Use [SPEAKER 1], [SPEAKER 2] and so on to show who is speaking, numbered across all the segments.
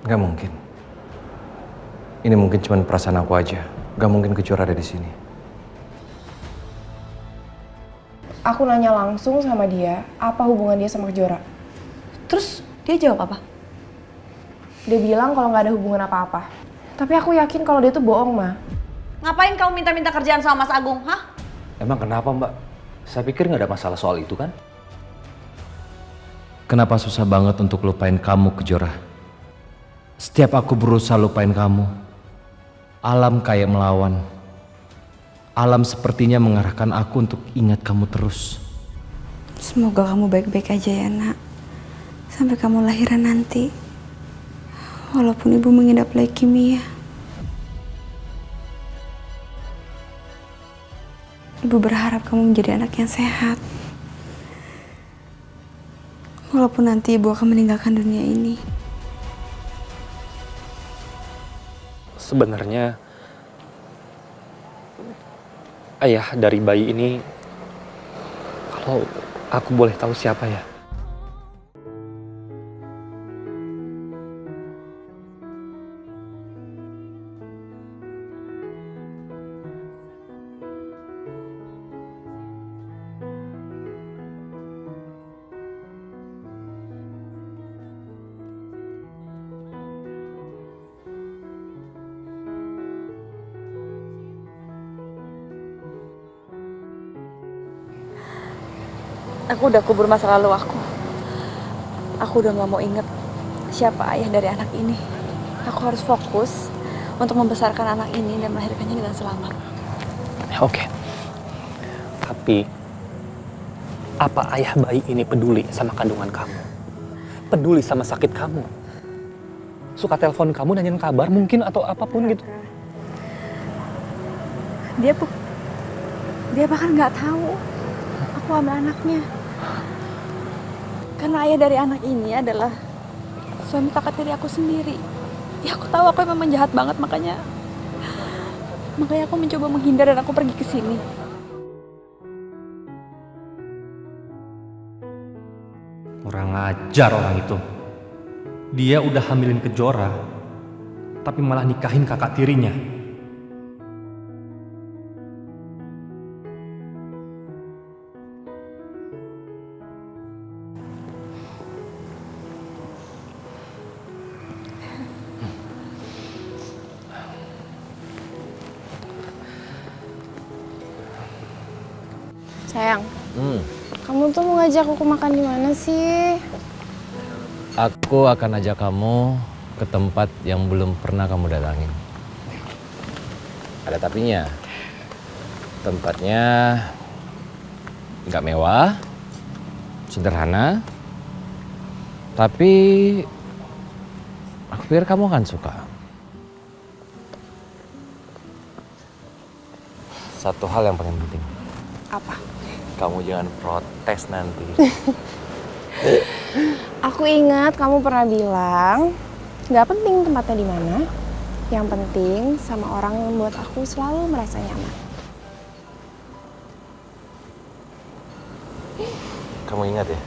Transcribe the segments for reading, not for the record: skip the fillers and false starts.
[SPEAKER 1] Gak mungkin. Ini mungkin cuma perasaan aku aja. Gak mungkin Kejora ada di sini.
[SPEAKER 2] Aku nanya langsung sama dia, apa hubungan dia sama Kejora.
[SPEAKER 3] Terus dia jawab apa?
[SPEAKER 2] Dia bilang kalau nggak ada hubungan apa-apa. Tapi aku yakin kalau dia tuh bohong, Ma.
[SPEAKER 3] Ngapain kamu minta-minta kerjaan sama Mas Agung, hah?
[SPEAKER 4] Emang kenapa, Mbak? Saya pikir nggak ada masalah soal itu kan?
[SPEAKER 1] Kenapa susah banget untuk lupain kamu, Kejora? Setiap aku berusaha lupain kamu, alam kayak melawan. Alam sepertinya mengarahkan aku untuk ingat kamu terus.
[SPEAKER 5] Semoga kamu baik-baik aja ya, Nak. Sampai kamu lahiran nanti. Walaupun ibu mengidap leukemia. Ibu berharap kamu menjadi anak yang sehat. Walaupun nanti ibu akan meninggalkan dunia ini.
[SPEAKER 4] Sebenarnya ayah dari bayi ini, kalau aku boleh tahu siapa ya?
[SPEAKER 5] Aku udah kubur masa lalu aku. Aku udah gak mau inget siapa ayah dari anak ini. Aku harus fokus untuk membesarkan anak ini dan melahirkannya dengan selamat.
[SPEAKER 4] Oke. Tapi, apa ayah bayi ini peduli sama kandungan kamu? Peduli sama sakit kamu? Suka telepon kamu, nanyain kabar mungkin atau apapun gitu?
[SPEAKER 5] Dia bahkan nggak tahu aku hamil anaknya. Karena ayah dari anak ini adalah suami kakak tiri aku sendiri. Ya aku tahu aku memang jahat banget, makanya aku mencoba menghindar dan aku pergi ke sini.
[SPEAKER 1] Kurang ajar orang itu. Dia udah hamilin Kejora, tapi malah nikahin kakak tirinya.
[SPEAKER 2] Sayang, kamu tuh mau ngajak aku makan di mana sih?
[SPEAKER 1] Aku akan ajak kamu ke tempat yang belum pernah kamu datangin. Ada tapinya. Tempatnya nggak mewah, sederhana, tapi aku pikir kamu akan suka. Satu hal yang paling penting.
[SPEAKER 2] Apa?
[SPEAKER 1] Kamu jangan protes nanti.
[SPEAKER 2] Aku ingat kamu pernah bilang nggak penting tempatnya di mana. Yang penting sama orang yang membuat aku selalu merasa nyaman.
[SPEAKER 1] Kamu ingat ya?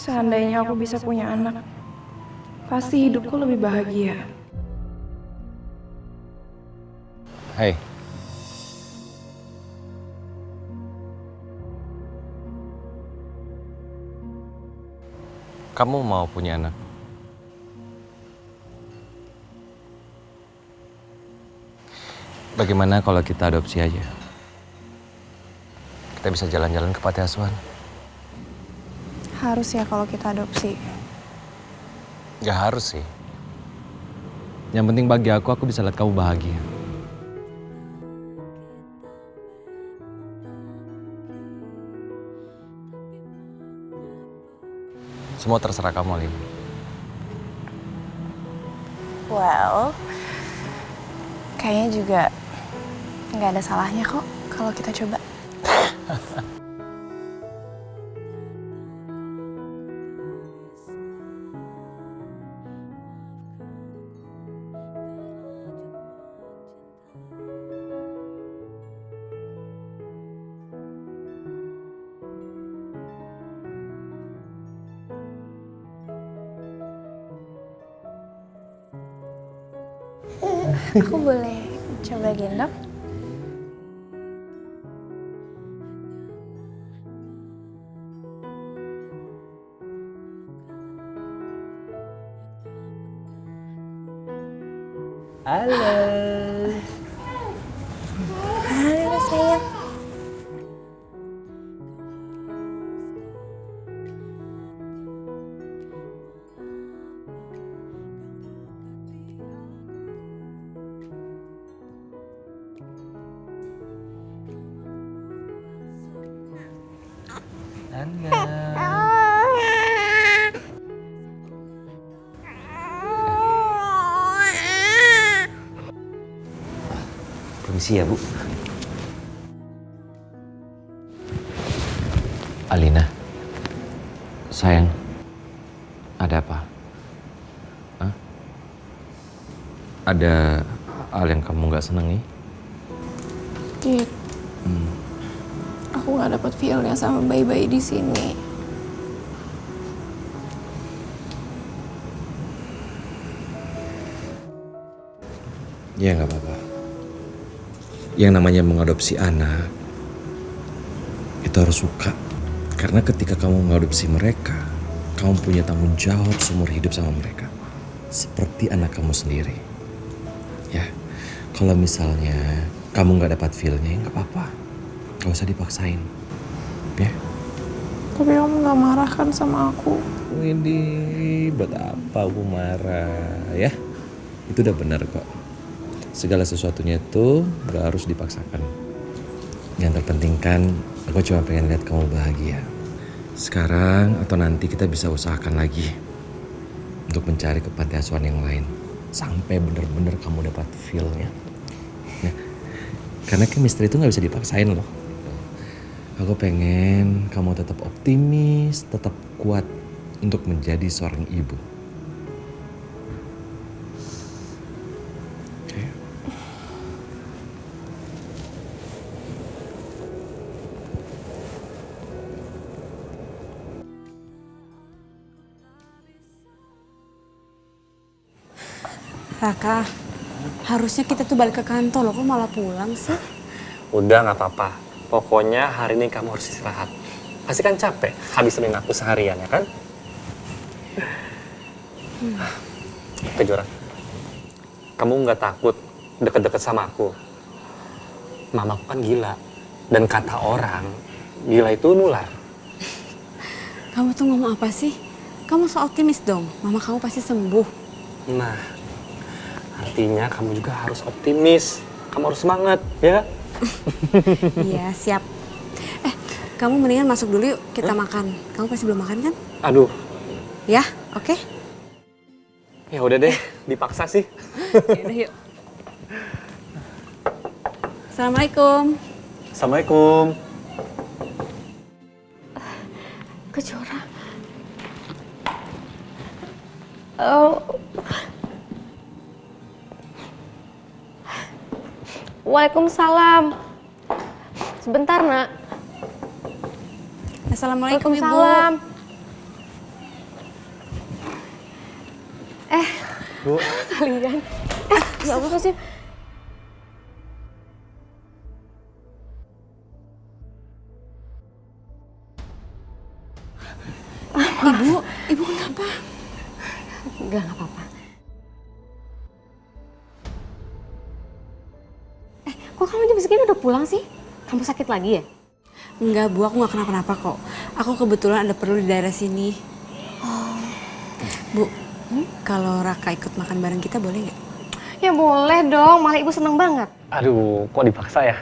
[SPEAKER 2] Seandainya aku bisa punya anak, pasti hidupku lebih bahagia.
[SPEAKER 1] Hei. Kamu mau punya anak? Bagaimana kalau kita adopsi aja? Kita bisa jalan-jalan ke panti asuhan.
[SPEAKER 2] Harus ya kalau kita adopsi.
[SPEAKER 1] Gak harus sih. Yang penting bagi aku bisa lihat kamu bahagia. Semua terserah kamu, Alim.
[SPEAKER 2] Well, kayaknya juga nggak ada salahnya kok kalau kita coba. Aku boleh coba gendong?
[SPEAKER 1] Halo.
[SPEAKER 2] Halo sayang.
[SPEAKER 1] Permisi ya, Bu. Alina, sayang, ada apa? Hah? Ada hal yang kamu nggak senangi?
[SPEAKER 2] Dit, aku nggak dapat feel-nya sama bayi-bayi di sini.
[SPEAKER 1] Ya nggak apa-apa. Yang namanya mengadopsi anak itu harus suka. Karena ketika kamu mengadopsi mereka, kamu punya tanggung jawab seumur hidup sama mereka. Seperti anak kamu sendiri. Ya, kalau misalnya kamu nggak dapat feel-nya, ya nggak apa-apa. Gak usah dipaksain. Ya.
[SPEAKER 2] Tapi kamu nggak marah kan sama aku?
[SPEAKER 1] Widih, buat apa aku marah ya? Itu udah benar kok. Segala sesuatunya itu gak harus dipaksakan. Yang terpenting kan, aku cuma pengen lihat kamu bahagia. Sekarang atau nanti kita bisa usahakan lagi untuk mencari ke panti asuhan yang lain sampai bener-bener kamu dapat feel-nya. Ya. Karena chemistry itu nggak bisa dipaksain loh. Aku pengen kamu tetap optimis, tetap kuat untuk menjadi seorang ibu. Oke.
[SPEAKER 5] Raka, harusnya kita tuh balik ke kantor loh, kok malah pulang sih?
[SPEAKER 4] Udah nggak apa-apa. Pokoknya hari ini kamu harus istirahat. Pasti kan capek habis nemenin aku seharian ya kan? Kejora, kamu nggak takut deket-deket sama aku? Mamaku kan gila. Dan kata orang, gila itu nular.
[SPEAKER 5] Kamu tuh ngomong apa sih? Kamu so optimis dong, mama kamu pasti sembuh.
[SPEAKER 4] Nah, artinya kamu juga harus optimis. Kamu harus semangat, ya?
[SPEAKER 5] Iya, siap. Kamu mendingan masuk dulu yuk, kita makan. Kamu pasti belum makan kan?
[SPEAKER 4] Aduh,
[SPEAKER 5] Ya, oke?
[SPEAKER 4] ya udah deh, dipaksa sih.
[SPEAKER 5] Yaudah yuk. Assalamualaikum.
[SPEAKER 4] Assalamualaikum.
[SPEAKER 2] Kejora. Oh. Waalaikumsalam. Sebentar, Nak.
[SPEAKER 5] Assalamualaikum, Ibu.
[SPEAKER 2] Waalaikumsalam.
[SPEAKER 4] Bu,
[SPEAKER 2] Kalian. Ya Allah sih.
[SPEAKER 5] Ibu kenapa?
[SPEAKER 2] Enggak apa-apa. Kok kamu jam segini udah pulang sih? Kamu sakit lagi ya?
[SPEAKER 5] Enggak, Bu, aku nggak kenapa-napa kok. Aku kebetulan ada perlu di daerah sini. Bu, kalau Raka ikut makan bareng kita boleh nggak?
[SPEAKER 2] Ya boleh dong, malah ibu seneng banget.
[SPEAKER 4] aduh, kok dipaksa ya?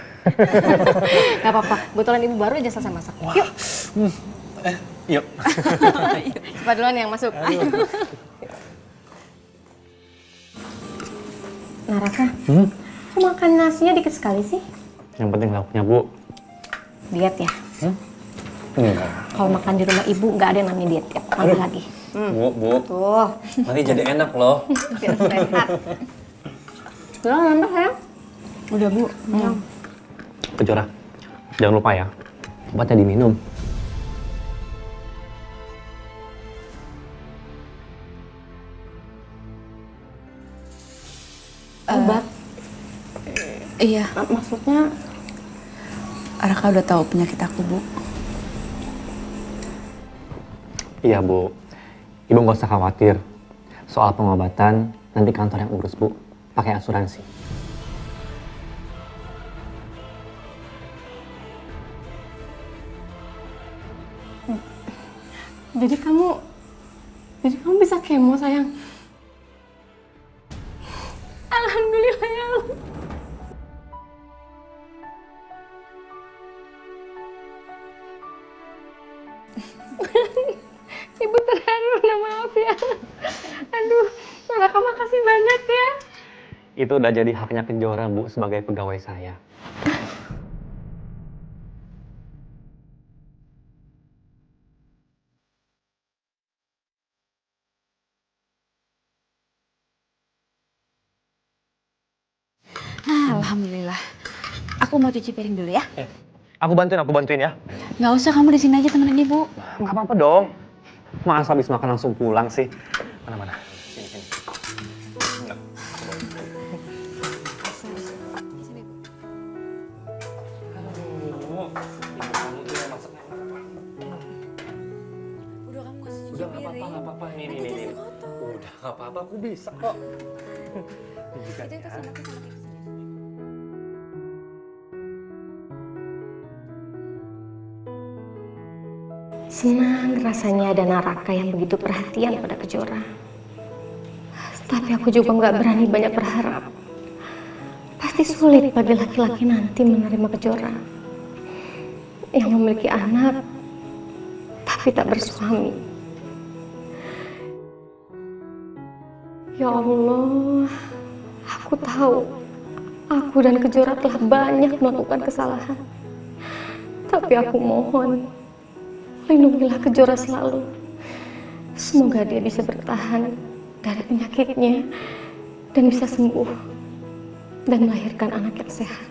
[SPEAKER 2] Gak apa-apa, kebetulan ibu baru aja selesai masak. Yuk,
[SPEAKER 4] Yuk.
[SPEAKER 2] cepat duluan yang masuk. Nah Raka, kok makan nasinya dikit sekali sih?
[SPEAKER 4] Yang penting lauknya, Bu.
[SPEAKER 2] Diet ya?
[SPEAKER 4] Enggak.
[SPEAKER 2] Kalau makan di rumah ibu nggak ada yang namanya diet ya, tambah lagi.
[SPEAKER 4] Bu.
[SPEAKER 2] Tuh,
[SPEAKER 4] Nanti jadi enak loh.
[SPEAKER 2] biar sehat. Tuh, nambah ya?
[SPEAKER 5] Udah, Bu.
[SPEAKER 4] Kejora, jangan lupa ya, obatnya diminum.
[SPEAKER 2] Obat?
[SPEAKER 5] Iya,
[SPEAKER 2] Maksudnya
[SPEAKER 5] Raka udah tahu penyakit aku, Bu.
[SPEAKER 4] Iya, Bu. Ibu nggak usah khawatir. Soal pengobatan, nanti kantor yang urus, Bu. Pakai asuransi.
[SPEAKER 2] jadi kamu bisa kemo, sayang. Alhamdulillah ya Allah. Ibu terharu, maaf ya. Aduh, Raka makasih banyak ya.
[SPEAKER 4] Itu udah jadi haknya Kejora, Bu, sebagai pegawai saya.
[SPEAKER 5] Alhamdulillah. Aku mau cuci piring dulu ya.
[SPEAKER 4] Aku bantuin ya.
[SPEAKER 5] Nggak usah, kamu di sini aja temenin Ibu.
[SPEAKER 4] Nggak apa-apa dong. Masa habis makan langsung pulang sih? Mana-mana. Sini.
[SPEAKER 5] Udah, kamu nggak usah cuci
[SPEAKER 4] Udah nggak
[SPEAKER 5] piring.
[SPEAKER 4] apa-apa. Nih.
[SPEAKER 5] Jasnya kotor.
[SPEAKER 4] Udah nggak apa-apa, aku bisa kok.
[SPEAKER 5] Itu sana, itu sana.
[SPEAKER 2] Senang rasanya ada Naraka yang begitu perhatian pada Kejora. Tapi aku juga nggak berani banyak berharap. Pasti sulit bagi laki-laki nanti menerima Kejora yang memiliki anak tapi tak bersuami. Ya Allah, aku tahu aku dan Kejora telah banyak melakukan kesalahan. Tapi aku mohon, lindungilah Kejora selalu. Semoga dia bisa bertahan dari penyakitnya dan bisa sembuh dan melahirkan anak yang sehat.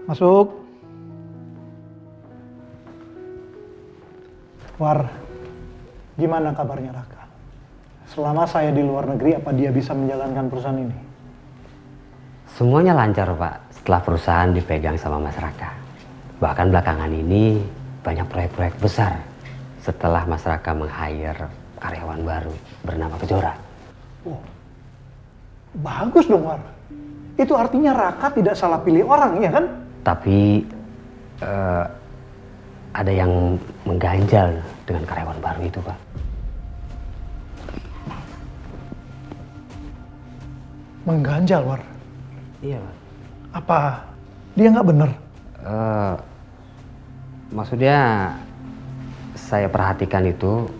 [SPEAKER 6] Masuk. War, gimana kabarnya Raka? Selama saya di luar negeri, apa dia bisa menjalankan perusahaan ini?
[SPEAKER 7] Semuanya lancar, Pak, setelah perusahaan dipegang sama Mas Raka. Bahkan belakangan ini banyak proyek-proyek besar setelah Mas Raka meng-hire karyawan baru bernama Kejora.
[SPEAKER 6] Oh, bagus dong, War. Itu artinya Raka tidak salah pilih orang, ya kan?
[SPEAKER 7] Tapi ada yang mengganjal dengan karyawan baru itu, Pak.
[SPEAKER 6] Mengganjal, War.
[SPEAKER 7] Iya, Pak.
[SPEAKER 6] Apa dia nggak bener?
[SPEAKER 7] Maksudnya saya perhatikan itu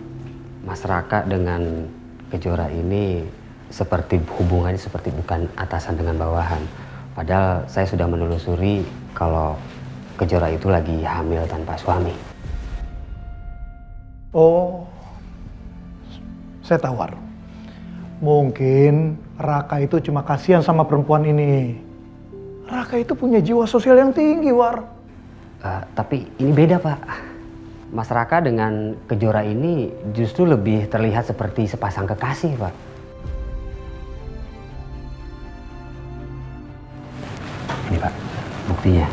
[SPEAKER 7] Mas Raka dengan Kejora ini seperti hubungannya seperti bukan atasan dengan bawahan. Padahal saya sudah menelusuri kalau Kejora itu lagi hamil tanpa suami.
[SPEAKER 6] Oh, saya tahu, War. Mungkin Raka itu cuma kasihan sama perempuan ini. Raka itu punya jiwa sosial yang tinggi, War.
[SPEAKER 7] Tapi ini beda, Pak. Mas Raka dengan Kejora ini justru lebih terlihat seperti sepasang kekasih, Pak. Ini, Pak, buktinya.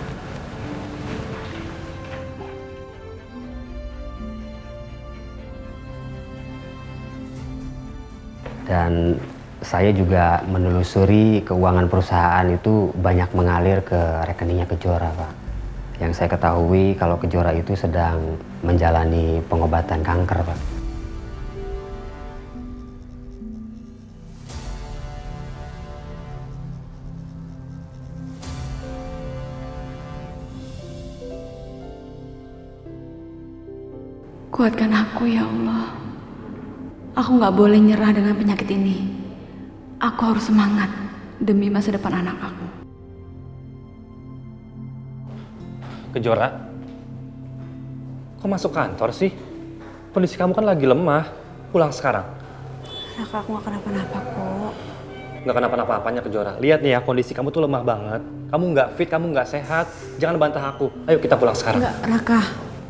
[SPEAKER 7] Dan saya juga menelusuri keuangan perusahaan itu banyak mengalir ke rekeningnya Kejora, Pak. Yang saya ketahui kalau Kejora itu sedang menjalani pengobatan kanker, Pak.
[SPEAKER 5] Kuatkan aku ya Allah. Aku nggak boleh nyerah dengan penyakit ini. Aku harus semangat demi masa depan anak aku.
[SPEAKER 4] Kejora, kok masuk kantor sih? Kondisi kamu kan lagi lemah. Pulang sekarang.
[SPEAKER 5] Raka, aku nggak kenapa-napa kok.
[SPEAKER 4] Nggak kenapa-napanya Kejora. Lihat nih ya, kondisi kamu tuh lemah banget. Kamu nggak fit, kamu nggak sehat. Jangan bantah aku. Ayo kita pulang sekarang.
[SPEAKER 5] Nggak, Raka.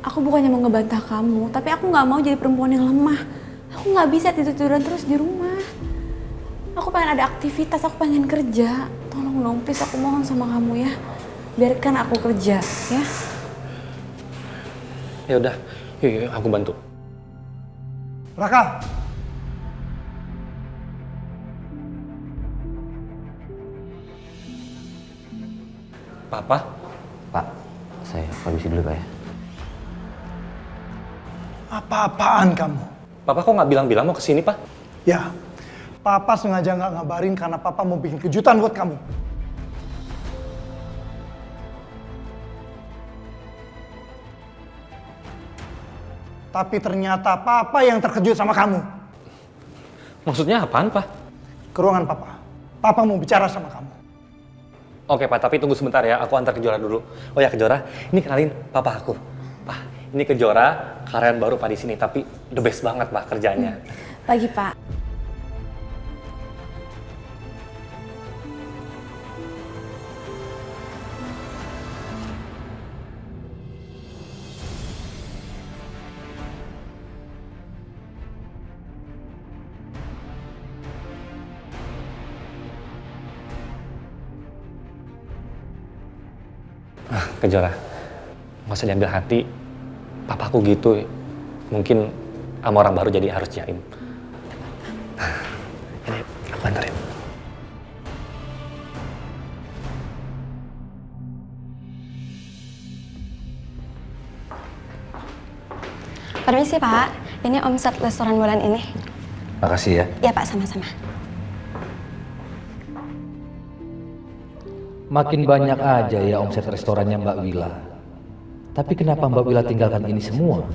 [SPEAKER 5] Aku bukannya mau ngebantah kamu, tapi aku nggak mau jadi perempuan yang lemah. Aku nggak bisa tidur-tiduran terus di rumah. Aku pengen ada aktivitas, aku pengen kerja. Tolong dong, please, aku mohon sama kamu ya. Biarkan aku kerja, ya.
[SPEAKER 4] Ya udah, yuk, aku bantu.
[SPEAKER 6] Raka!
[SPEAKER 4] Papa?
[SPEAKER 7] Pak, saya permisi dulu, Pak ya.
[SPEAKER 6] Apa-apaan kamu?
[SPEAKER 4] Papa kok nggak bilang-bilang mau kesini, Pak?
[SPEAKER 6] Ya, Papa sengaja nggak ngabarin karena Papa mau bikin kejutan buat kamu. Tapi ternyata Papa yang terkejut sama kamu.
[SPEAKER 4] Maksudnya apaan, Pak?
[SPEAKER 6] Ke ruangan Papa. Papa mau bicara sama kamu.
[SPEAKER 4] Oke, Pak, tapi tunggu sebentar ya. Aku antar Kejora dulu. Oh ya, Kejora, ini kenalin Papa aku. Pak, ini Kejora, karyawan baru Pak di sini, tapi the best banget, Pak, kerjanya.
[SPEAKER 5] Pagi, Pak.
[SPEAKER 4] Kejora, nggak usah diambil hati. Papaku gitu, mungkin sama orang baru jadi harus jaim. Ini aku anterin.
[SPEAKER 2] Permisi Pak, ini omset restoran bulan ini.
[SPEAKER 1] Makasih ya.
[SPEAKER 2] Ya Pak, sama-sama.
[SPEAKER 1] Makin banyak aja ya omset restorannya Mbak Wila. Tapi kenapa Mbak Wila tinggalkan ini semua?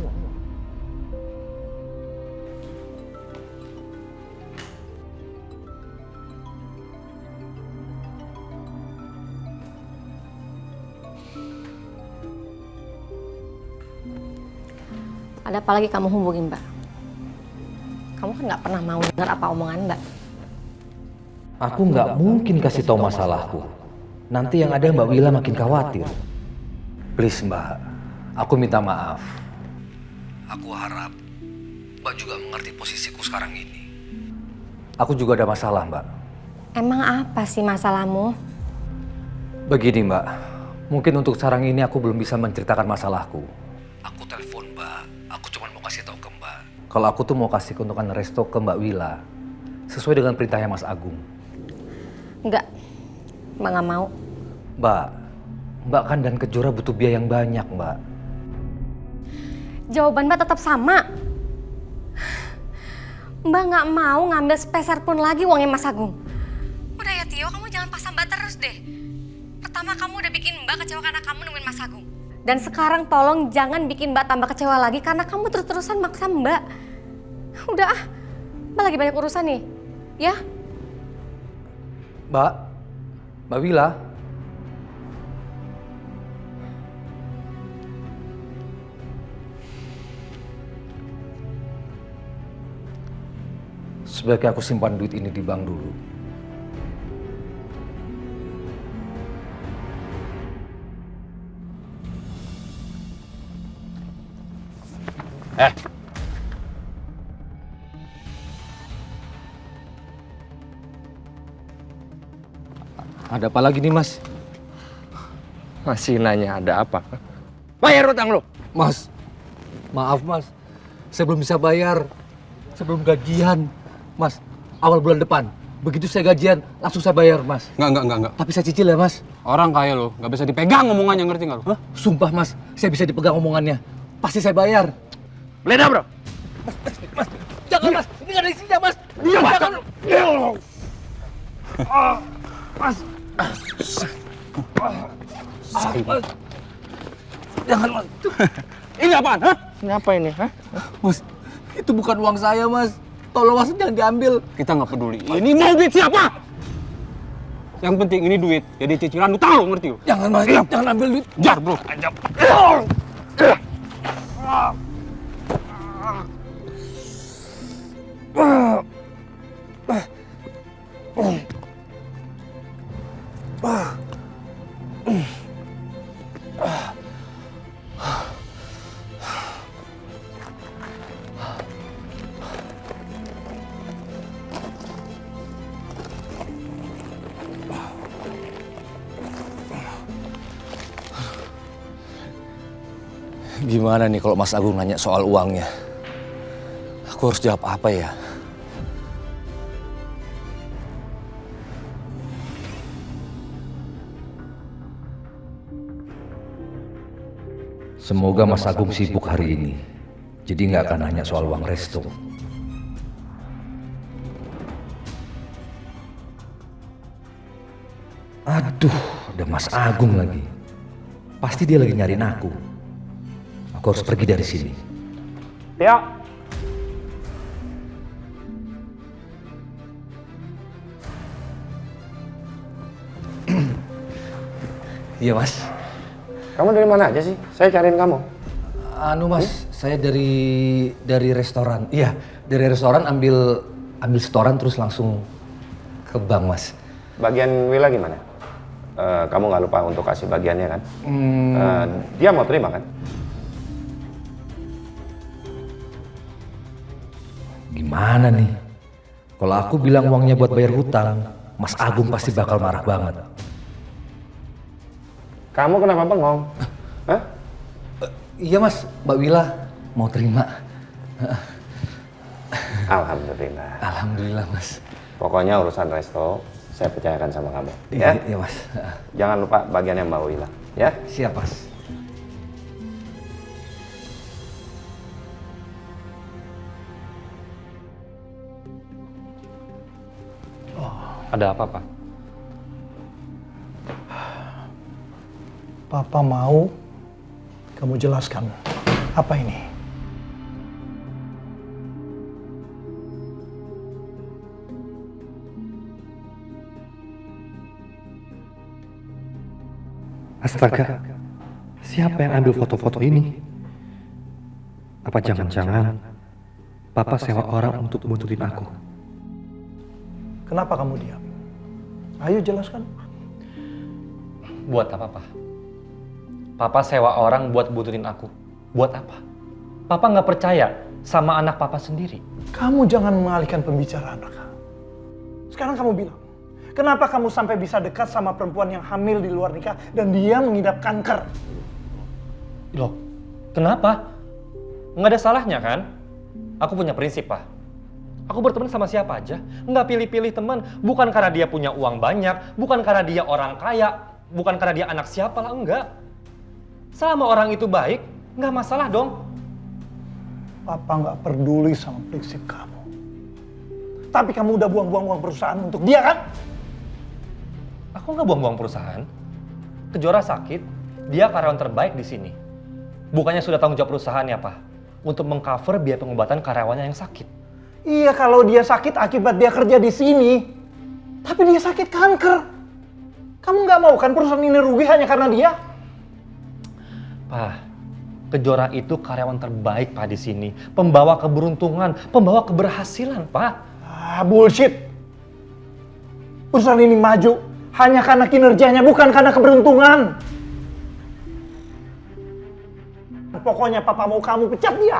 [SPEAKER 2] Ada apa lagi kamu hubungin Mbak? Kamu kan nggak pernah mau dengar apa omongan Mbak.
[SPEAKER 1] Aku nggak mungkin kasih tahu masalahku. Nanti yang ada Mbak Wila makin khawatir. Please Mbak, aku minta maaf. Aku harap Mbak juga mengerti posisiku sekarang ini. Aku juga ada masalah Mbak.
[SPEAKER 2] Emang apa sih masalahmu?
[SPEAKER 1] Begini Mbak, mungkin untuk sekarang ini aku belum bisa menceritakan masalahku. Aku telepon Mbak, aku cuma mau kasih tahu ke Mbak. Kalau aku tuh mau kasih keuntungan resto ke Mbak Wila, sesuai dengan perintahnya Mas Agung.
[SPEAKER 2] Enggak, Mbak nggak mau.
[SPEAKER 1] Mbak kan dan Kejora butuh biaya yang banyak, Mbak.
[SPEAKER 2] Jawaban Mbak tetap sama. Mbak nggak mau ngambil sepeser pun lagi uangnya Mas Agung. Udah ya Tio, kamu jangan pasang Mbak terus deh. Pertama kamu udah bikin Mbak kecewa karena kamu nemuin Mas Agung. Dan sekarang tolong jangan bikin Mbak tambah kecewa lagi karena kamu terus-terusan maksa Mbak. Udah ah, Mbak lagi banyak urusan nih, ya?
[SPEAKER 1] Mbak Wila. Sebaiknya aku simpan duit ini di bank dulu. Ada apa lagi nih, Mas?
[SPEAKER 8] Masih nanya ada apa?
[SPEAKER 1] Bayar utang lo. Mas, maaf Mas. Saya belum bisa bayar. Saya belum gajian. Mas, awal bulan depan. Begitu saya gajian, langsung saya bayar, Mas.
[SPEAKER 8] Enggak.
[SPEAKER 1] Tapi saya cicil ya, Mas.
[SPEAKER 8] Orang kaya lo, nggak bisa dipegang omongannya, ngerti nggak lo?
[SPEAKER 1] Hah? Sumpah, Mas. Saya bisa dipegang omongannya. Pasti saya bayar. Beleda, bro. Mas. Jangan, Mas. Ini nggak ada isinya, Mas. Iya, jangan. Mas. Mas. Jangan, Mas.
[SPEAKER 8] Ini apaan? Hah?
[SPEAKER 1] Ini apa ini, hah? Mas, itu bukan uang saya, Mas. Tolong, Mas, jangan diambil.
[SPEAKER 8] Kita nggak peduli. Ini mau duit siapa? Yang penting ini duit. Jadi cicilan utang lo, ngerti lo?
[SPEAKER 1] Jangan, Mas. Jangan ambil duit.
[SPEAKER 8] Jar, bro.
[SPEAKER 1] Gimana nih kalau Mas Agung nanya soal uangnya? Aku harus jawab apa ya? Semoga Mas Agung sibuk hari ini. Jadi nggak akan nanya soal uang resto. Aduh, ada Mas Agung lagi. Pasti dia lagi nyariin aku. Aku harus pergi dari sini.
[SPEAKER 6] Ya.
[SPEAKER 1] Iya, Mas.
[SPEAKER 9] Kamu dari mana aja sih? Saya cariin kamu.
[SPEAKER 1] Anu, Mas, saya dari restoran. Iya, dari restoran ambil setoran terus langsung ke bank, Mas.
[SPEAKER 9] Bagian Willa gimana? Kamu nggak lupa untuk kasih bagiannya kan? Dia mau terima kan?
[SPEAKER 1] Gimana nih? Kalau aku bilang uangnya buat bayar hutang, Mas Agung pasti bakal marah banget.
[SPEAKER 9] Kamu kenapa bengong? Hah?
[SPEAKER 1] Iya, Mas, Mbak Willa mau terima.
[SPEAKER 9] Alhamdulillah.
[SPEAKER 1] Alhamdulillah, Mas.
[SPEAKER 9] Pokoknya urusan resto saya percayakan sama kamu.
[SPEAKER 1] Iya,
[SPEAKER 9] Ya?
[SPEAKER 1] iya, Mas.
[SPEAKER 9] Jangan lupa bagiannya Mbak Willa. Ya?
[SPEAKER 1] Siap, Mas.
[SPEAKER 4] Ada apa, Pak?
[SPEAKER 6] Papa mau kamu jelaskan apa ini.
[SPEAKER 10] Astaga, siapa yang ambil foto-foto ini? Apa jangan-jangan Papa sewa orang untuk buntutin aku?
[SPEAKER 6] Kenapa kamu diam? Ayo jelaskan.
[SPEAKER 4] Buat apa, Pak? Papa sewa orang buat buntutin aku. Buat apa? Papa nggak percaya sama anak Papa sendiri.
[SPEAKER 6] Kamu jangan mengalihkan pembicaraan, Raka. Sekarang kamu bilang, kenapa kamu sampai bisa dekat sama perempuan yang hamil di luar nikah dan dia mengidap kanker?
[SPEAKER 4] Loh, kenapa? Nggak ada salahnya kan? Aku punya prinsip, Pak. Aku berteman sama siapa aja, nggak pilih-pilih teman. Bukan karena dia punya uang banyak, bukan karena dia orang kaya, bukan karena dia anak siapa lah, enggak. Selama orang itu baik, nggak masalah dong.
[SPEAKER 6] Papa nggak peduli sama prinsip kamu. Tapi kamu udah buang-buang uang perusahaan untuk dia kan?
[SPEAKER 4] Aku nggak buang-buang perusahaan. Kejora sakit, dia karyawan terbaik di sini. Bukannya sudah tanggung jawab perusahaan ya, Pak? Untuk mengcover biaya pengobatan karyawannya yang sakit.
[SPEAKER 6] Iya, kalau dia sakit akibat dia kerja di sini. Tapi dia sakit kanker. Kamu nggak mau kan perusahaan ini rugi hanya karena dia?
[SPEAKER 4] Pak, Kejora itu karyawan terbaik, Pak, di sini. Pembawa keberuntungan, pembawa keberhasilan, Pak.
[SPEAKER 6] Ah, bullshit. Perusahaan ini maju hanya karena kinerjanya, bukan karena keberuntungan. Pokoknya Papa mau kamu pecat dia.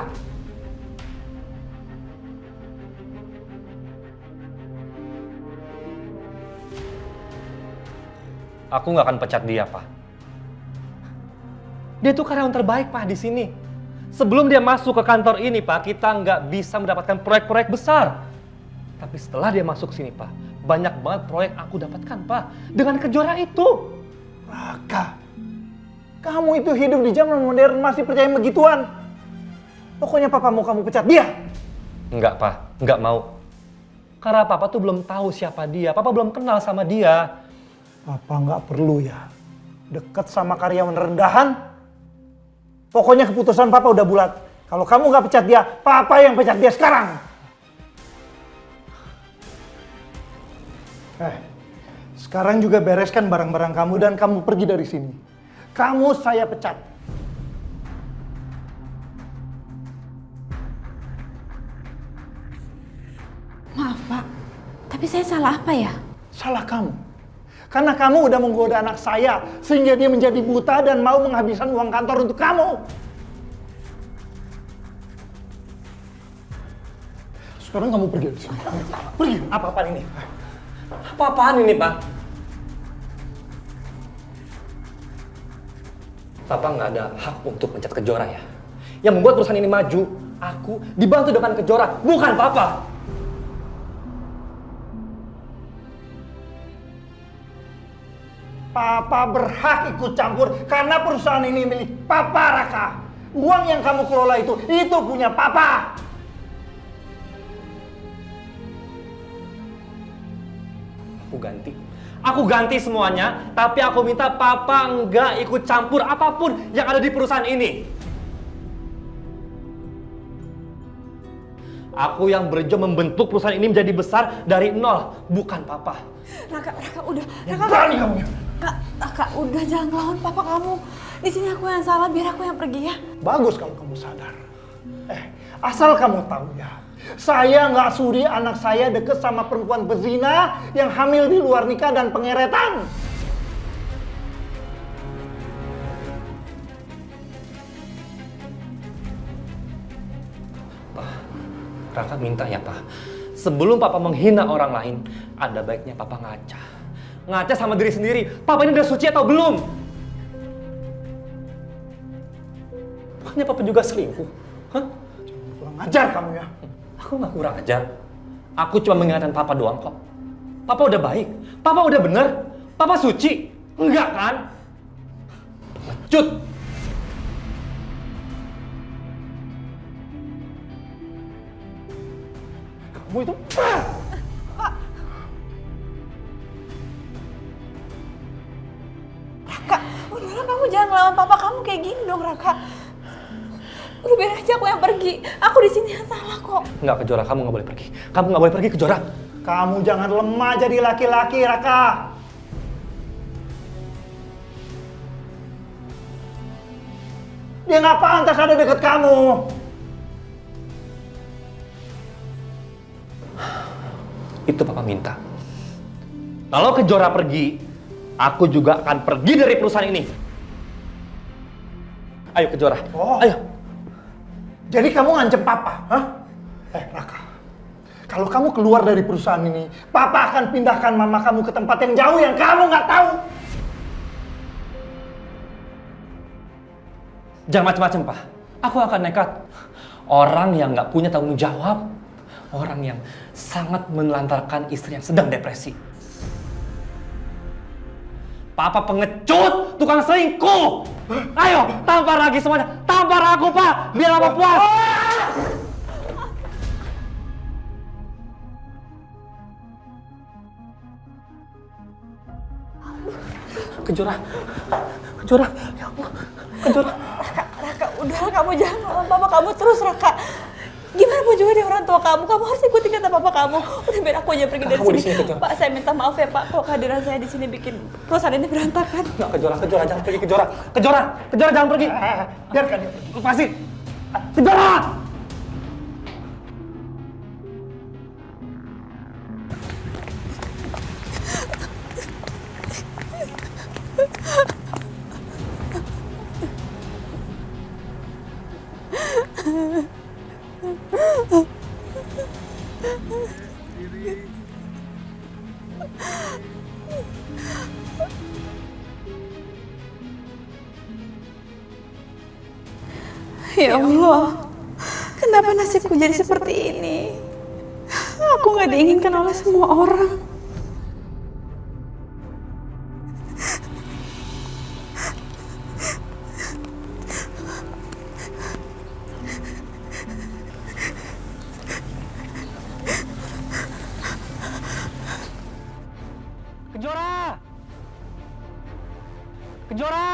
[SPEAKER 4] Aku nggak akan pecat dia, Pak. Dia tuh karyawan terbaik, Pak, di sini. Sebelum dia masuk ke kantor ini, Pak, kita nggak bisa mendapatkan proyek-proyek besar. Tapi setelah dia masuk sini, Pak, banyak banget proyek aku dapatkan, Pak. Dengan Kejora itu.
[SPEAKER 6] Raka, kamu itu hidup di zaman modern masih percaya begituan? Pokoknya papa mau kamu pecat dia.
[SPEAKER 4] Enggak, Pak. Enggak mau. Karena Papa tuh belum tahu siapa dia. Papa belum kenal sama dia.
[SPEAKER 6] Papa nggak perlu ya deket sama karyawan rendahan. Pokoknya keputusan Papa udah bulat. Kalau kamu nggak pecat dia, Papa yang pecat dia sekarang. Sekarang juga bereskan barang-barang kamu dan kamu pergi dari sini. Kamu saya pecat.
[SPEAKER 5] Maaf Pak, tapi saya salah apa ya?
[SPEAKER 6] Salah kamu. Karena kamu udah menggoda anak saya sehingga dia menjadi buta dan mau menghabiskan uang kantor untuk kamu. Sekarang kamu pergi dari sini. Pergi.
[SPEAKER 4] Apa-apaan ini? Apa-apaan ini, Pak? Papa nggak ada hak untuk pencet Kejora ya. Yang membuat perusahaan ini maju, aku dibantu dengan Kejora, bukan Papa.
[SPEAKER 6] Papa berhak ikut campur karena perusahaan ini milik Papa, Raka. Uang yang kamu kelola itu punya Papa.
[SPEAKER 4] Aku ganti semuanya, tapi aku minta Papa nggak ikut campur apapun yang ada di perusahaan ini. Aku yang berjuang membentuk perusahaan ini menjadi besar dari nol, bukan Papa.
[SPEAKER 5] Raka, udah. Raka,
[SPEAKER 6] berani kamu ya?
[SPEAKER 5] Raka, udah jangan lawan papa kamu. Di sini aku yang salah, biar aku yang pergi ya.
[SPEAKER 6] Bagus kalau kamu sadar. Asal kamu tahu ya, saya nggak sudi anak saya deket sama perempuan pezina yang hamil di luar nikah dan pengeretan.
[SPEAKER 4] Raka minta ya, Pak. Sebelum Papa menghina orang lain, ada baiknya Papa ngaca. Ngaca sama diri sendiri. Papa ini udah suci atau belum? Bukannya Papa juga selingkuh? Hah?
[SPEAKER 6] Kurang ajar kamu ya.
[SPEAKER 4] Aku nggak kurang ajar. Aku cuma mengingatkan Papa doang kok. Papa udah baik. Papa udah bener. Papa suci. Enggak kan? Cut.
[SPEAKER 6] Kamu itu...
[SPEAKER 5] Raka, udahlah kamu jangan ngelawan papa kamu kayak gini dong, Raka. Udah biar aja aku yang pergi. Aku di sini yang salah kok.
[SPEAKER 4] Enggak, Kejora, kamu nggak boleh pergi. Kamu nggak boleh pergi, Kejora.
[SPEAKER 6] Kamu jangan lemah jadi laki-laki, Raka. Dia nggak pantas ada deket kamu.
[SPEAKER 4] Itu Papa minta. Kalau Kejora pergi, aku juga akan pergi dari perusahaan ini. Ayo Kejora, ayo.
[SPEAKER 6] Jadi kamu ngancem Papa, hah? Raka, kalau kamu keluar dari perusahaan ini, Papa akan pindahkan mama kamu ke tempat yang jauh yang kamu nggak tahu.
[SPEAKER 4] Jangan macam-macam, Pak. Aku akan nekat. Orang yang nggak punya tanggung jawab. Orang yang sangat menelantarkan istri yang sedang depresi. Papa pengecut, tukang selingkuh. Ayo, tampar lagi semuanya. Tampar aku, Pak. Biar Papa puas. Kejora. Ya Allah. Kejora.
[SPEAKER 5] Raka, udahlah kamu jangan ngelawan papa kamu terus, Raka. Gimana pun juga dia orang tua kamu harus ikutin kata papa kamu. Udah biar aku aja pergi dari sini. Pak, saya minta maaf ya Pak, kalau kehadiran saya di sini bikin perusahaan ini berantakan.
[SPEAKER 4] Nggak, Kejora jangan pergi, Kejora jangan pergi.
[SPEAKER 6] Biarkan dia pergi.
[SPEAKER 4] Lepasin. Kejora!
[SPEAKER 5] Ya Allah, kenapa nasibku jadi seperti ini? Aku gak diinginkan oleh semua orang.
[SPEAKER 8] Kejora! Kejora!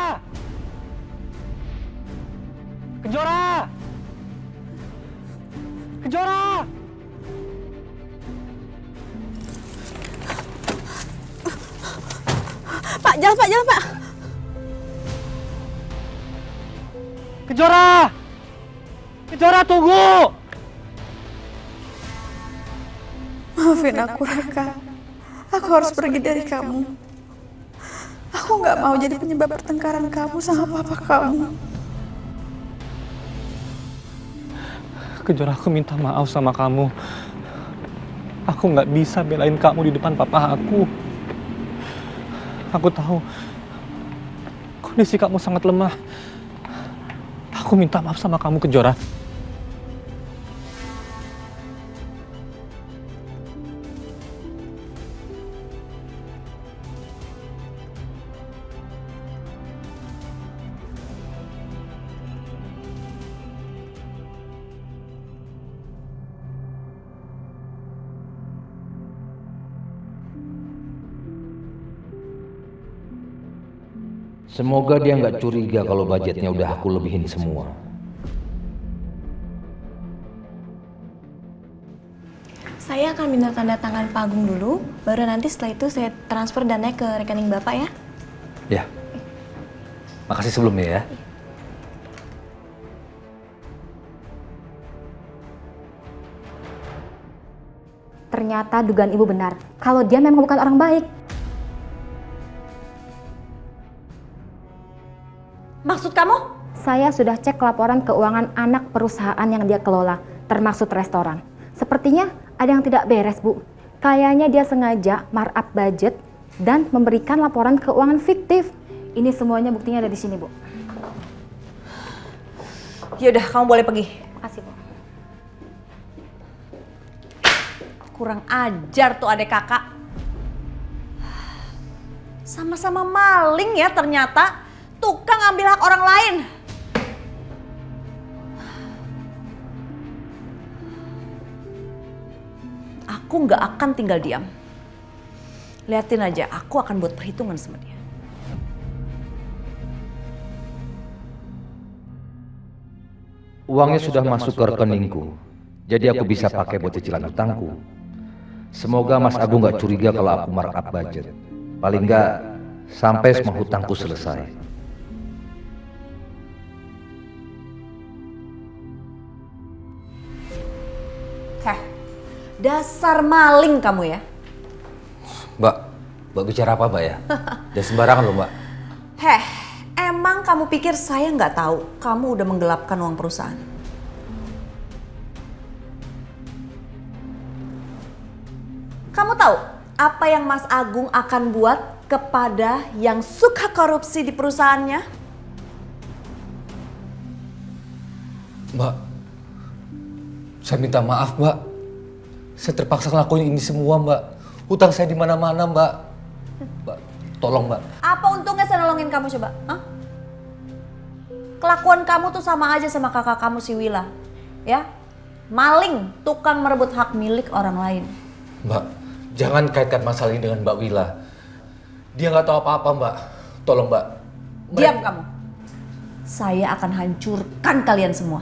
[SPEAKER 8] Kejora! Kejora!
[SPEAKER 5] Pak, jalan Pak.
[SPEAKER 8] Kejora! Kejora, tunggu!
[SPEAKER 5] Maafin aku, Raka. Aku harus pergi dari kamu. Aku gak mau jadi penyebab pertengkaran kamu sama papa kamu.
[SPEAKER 4] Kejora, aku minta maaf sama kamu. Aku nggak bisa belain kamu di depan papa aku. Aku tahu kondisi kamu sangat lemah. Aku minta maaf sama kamu, Kejora.
[SPEAKER 1] Semoga dia nggak curiga kalau budgetnya udah aku lebihin semua.
[SPEAKER 5] Saya akan minta tanda tangan Pak Agung dulu, baru nanti setelah itu saya transfer dananya ke rekening Bapak ya.
[SPEAKER 1] Ya. Makasih sebelumnya ya.
[SPEAKER 2] Ternyata dugaan ibu benar, kalau dia memang bukan orang baik.
[SPEAKER 3] Maksud kamu?
[SPEAKER 2] Saya sudah cek laporan keuangan anak perusahaan yang dia kelola, termasuk restoran. Sepertinya ada yang tidak beres, Bu. Kayaknya dia sengaja markup budget dan memberikan laporan keuangan fiktif. Ini semuanya buktinya ada di sini, Bu.
[SPEAKER 3] Yaudah, kamu boleh pergi.
[SPEAKER 2] Makasih, Bu.
[SPEAKER 3] Kurang ajar tuh adek kakak. Sama-sama maling ya ternyata. Tukang ambil hak orang lain. Aku nggak akan tinggal diam. Liatin aja, aku akan buat perhitungan sama dia.
[SPEAKER 1] Uangnya sudah masuk ke rekeningku, jadi aku bisa pakai buat cicilan hutangku. Semoga Mas Agung nggak curiga kalau aku markup budget. Paling nggak sampai semua hutangku selesai.
[SPEAKER 3] Heh, dasar maling kamu ya.
[SPEAKER 1] Mbak bicara apa, Mbak ya? Jangan sembarangan loh, Mbak.
[SPEAKER 3] Heh, emang kamu pikir saya nggak tahu kamu udah menggelapkan uang perusahaan? Kamu tahu apa yang Mas Agung akan buat kepada yang suka korupsi di perusahaannya?
[SPEAKER 1] Mbak, saya minta maaf, Mbak. Saya terpaksa ngelakuin ini semua, Mbak. Hutang saya di mana-mana, Mbak. Mbak, tolong, Mbak.
[SPEAKER 3] Apa untungnya saya nolongin kamu coba? Hah? Kelakuan kamu tuh sama aja sama kakak kamu si Wila. Ya? Maling, tukang merebut hak milik orang lain.
[SPEAKER 1] Mbak, jangan kaitkan masalah ini dengan Mbak Wila. Dia nggak tahu apa-apa, Mbak. Tolong, Mbak.
[SPEAKER 3] Diam kamu. Saya akan hancurkan kalian semua.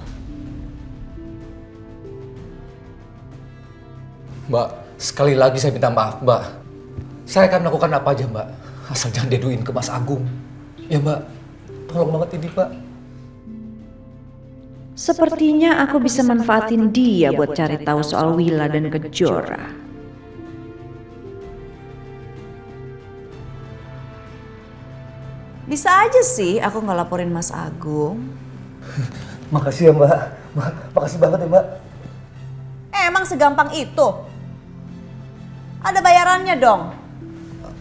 [SPEAKER 1] Mbak, sekali lagi saya minta maaf, Mbak. Saya akan melakukan apa aja, Mbak. Asal jangan deduin ke Mas Agung. Ya, Mbak. Tolong banget ini, Pak.
[SPEAKER 3] Sepertinya aku bisa manfaatin dia buat cari tahu soal Wila dan Kejora. Bisa aja sih aku nggak laporin Mas Agung.
[SPEAKER 1] Makasih ya, Mbak. Makasih banget ya, Mbak.
[SPEAKER 3] Emang segampang itu? Ada bayarannya dong.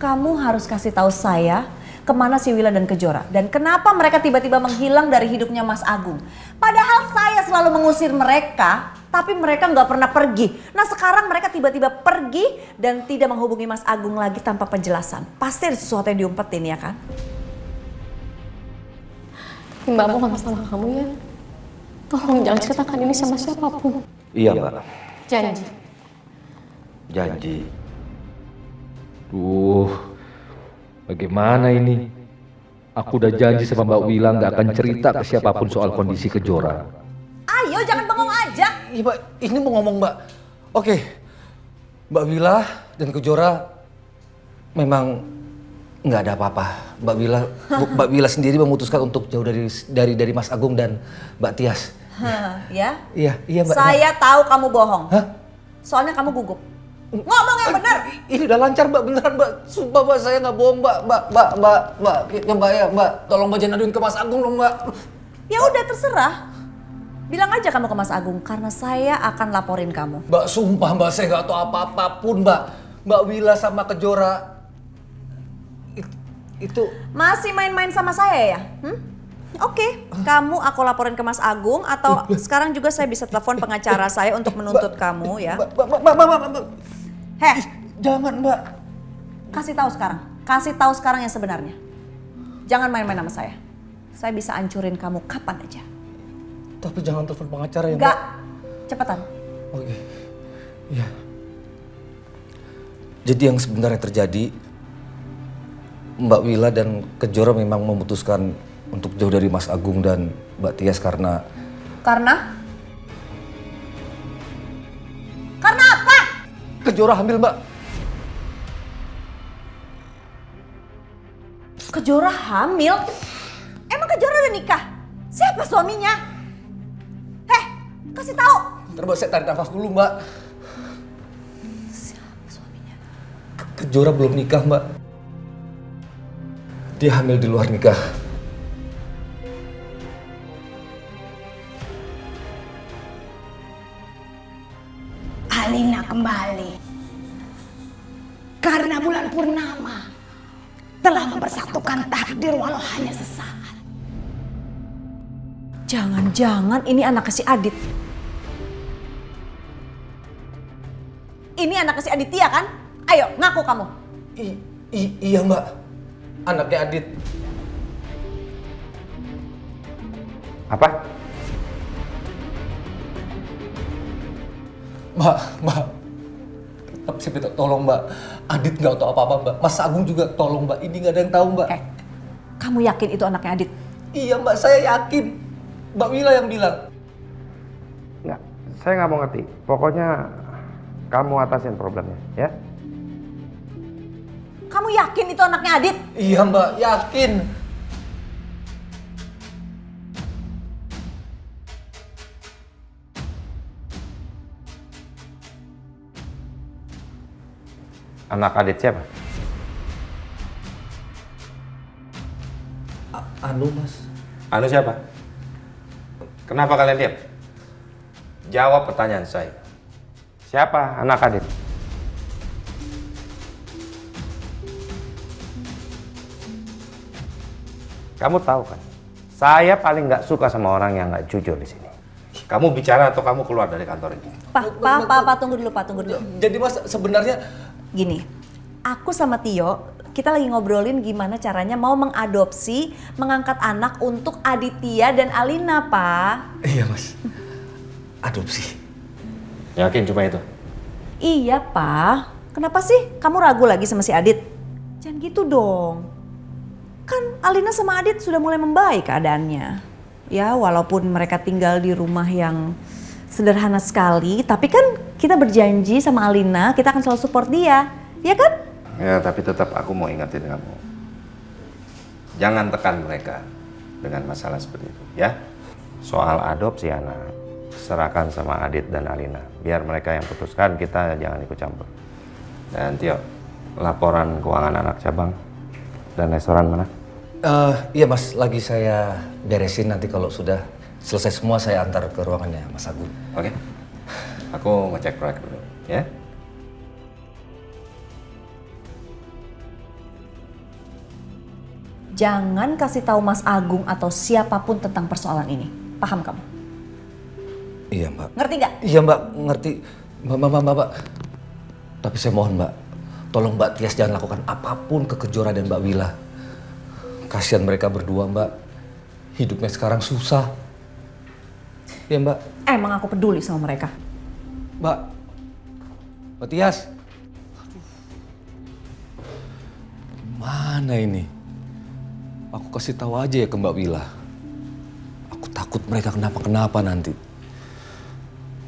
[SPEAKER 3] Kamu harus kasih tahu saya kemana si Willa dan Kejora. Dan kenapa mereka tiba-tiba menghilang dari hidupnya Mas Agung. Padahal saya selalu mengusir mereka, tapi mereka nggak pernah pergi. Nah sekarang mereka tiba-tiba pergi dan tidak menghubungi Mas Agung lagi tanpa penjelasan. Pasti ada sesuatu yang diumpetin ya kan?
[SPEAKER 2] Mbak mohon sama kamu ya. Tolong jangan ceritakan ini sama siapapun.
[SPEAKER 1] Iya, Mbak.
[SPEAKER 2] Janji.
[SPEAKER 1] Janji. Bagaimana ini? Aku udah janji sama Mbak Willa nggak akan cerita ke siapapun soal kondisi Kejora.
[SPEAKER 3] Ayo jangan bengong aja.
[SPEAKER 11] Iya Mbak, ini mau ngomong Mbak. Oke, Mbak Willa dan Kejora memang nggak ada apa-apa. Mbak Willa sendiri memutuskan untuk jauh dari Mas Agung dan Mbak Tias.
[SPEAKER 3] Ya?
[SPEAKER 11] Iya Mbak.
[SPEAKER 3] Saya tahu kamu bohong.
[SPEAKER 11] Hah?
[SPEAKER 3] Soalnya kamu gugup. Ngomong yang benar.
[SPEAKER 11] Ini udah lancar Mbak, beneran Mbak. Sumpah Mbak, saya nggak bohong Mbak. Mbak, tolong Mbak jangan aduin ke Mas Agung dong Mbak.
[SPEAKER 3] Ya udah terserah. Bilang aja kamu ke Mas Agung karena saya akan laporin kamu.
[SPEAKER 11] Mbak, sumpah Mbak, saya nggak tahu apa-apapun Mbak. Mbak Willa sama Kejora itu
[SPEAKER 3] masih main-main sama saya ya? Oke, kamu aku laporin ke Mas Agung atau sekarang juga saya bisa telepon pengacara saya untuk menuntut kamu ya.
[SPEAKER 11] Mbak.
[SPEAKER 3] Heh,
[SPEAKER 11] Jangan Mbak.
[SPEAKER 3] kasih tahu sekarang yang sebenarnya. Jangan main-main sama saya. Saya bisa hancurin kamu kapan aja.
[SPEAKER 11] Tapi jangan telepon pengacara ya Mbak.
[SPEAKER 3] Enggak, cepetan.
[SPEAKER 11] Oke, iya. Jadi yang sebenarnya terjadi, Mbak Willa dan Kejora memang memutuskan untuk jauh dari Mas Agung dan Mbak Tias karena...
[SPEAKER 3] Karena apa?
[SPEAKER 11] Kejora hamil Mbak.
[SPEAKER 3] Kejora hamil? Emang Kejora udah nikah? Siapa suaminya? Heh, kasih tahu.
[SPEAKER 11] Ntar Mbak, saya tarik nafas dulu Mbak.
[SPEAKER 3] Siapa suaminya?
[SPEAKER 11] Kejora belum nikah Mbak. Dia hamil di luar nikah.
[SPEAKER 12] Alina kembali karena bulan purnama telah mempersatukan takdir walau hanya sesaat.
[SPEAKER 3] Jangan-jangan ini anaknya si Adit. Ini anaknya si Aditya kan? Ayo, ngaku kamu.
[SPEAKER 11] Iya Mbak, anaknya Adit.
[SPEAKER 9] Apa?
[SPEAKER 11] Mbak. Tapi saya minta tolong Mbak. Adit nggak tahu apa-apa Mbak. Mas Agung juga tolong Mbak. Ini nggak ada yang tahu Mbak.
[SPEAKER 3] Kamu yakin itu anaknya Adit?
[SPEAKER 11] Iya Mbak, saya yakin. Mbak Willa yang bilang.
[SPEAKER 9] Nggak, saya nggak mau ngerti. Pokoknya kamu atasin problemnya, ya?
[SPEAKER 3] Kamu yakin itu anaknya Adit?
[SPEAKER 11] Iya Mbak, yakin.
[SPEAKER 9] Anak Adit siapa?
[SPEAKER 11] Anu Mas.
[SPEAKER 9] Anu siapa? Kenapa kalian diam? Jawab pertanyaan saya. Siapa anak Adit? Kamu tahu kan? Saya paling nggak suka sama orang yang nggak jujur di sini. Kamu bicara atau kamu keluar dari kantor ini?
[SPEAKER 3] Pak, tunggu dulu.
[SPEAKER 11] Jadi Mas, sebenarnya
[SPEAKER 3] Gini, aku sama Tio, kita lagi ngobrolin gimana caranya mau mengadopsi, mengangkat anak untuk Aditya dan Alina, Pak.
[SPEAKER 11] Iya Mas, adopsi.
[SPEAKER 9] Yakin cuma itu?
[SPEAKER 3] Iya, Pak. Kenapa sih kamu ragu lagi sama si Adit? Jangan gitu dong. Kan Alina sama Adit sudah mulai membaik keadaannya. Ya, walaupun mereka tinggal di rumah yang sederhana sekali, tapi kan kita berjanji sama Alina, kita akan selalu support dia, ya kan?
[SPEAKER 9] Ya, tapi tetap aku mau ingetin kamu. Jangan tekan mereka dengan masalah seperti itu, ya. Soal adopsi anak, serahkan sama Adit dan Alina. Biar mereka yang putuskan, kita jangan ikut campur. Dan Tio, laporan keuangan anak cabang dan restoran mana?
[SPEAKER 11] Iya Mas, lagi saya beresin, nanti kalau sudah selesai semua saya antar ke ruangannya Mas Agung.
[SPEAKER 9] Oke. Aku ngecek proyek dulu, ya.
[SPEAKER 3] Jangan kasih tahu Mas Agung atau siapapun tentang persoalan ini. Paham kamu?
[SPEAKER 11] Iya Mbak.
[SPEAKER 3] Ngerti nggak?
[SPEAKER 11] Iya Mbak, ngerti. Mbak. Tapi saya mohon Mbak, tolong Mbak Tias jangan lakukan apapun ke Kejora dan Mbak Wila. Kasihan mereka berdua Mbak. Hidupnya sekarang susah. Iya Mbak.
[SPEAKER 3] Emang aku peduli sama mereka.
[SPEAKER 11] Mbak Tias. Mana ini? Aku kasih tahu aja ya ke Mbak Wila. Aku takut mereka kenapa-kenapa nanti.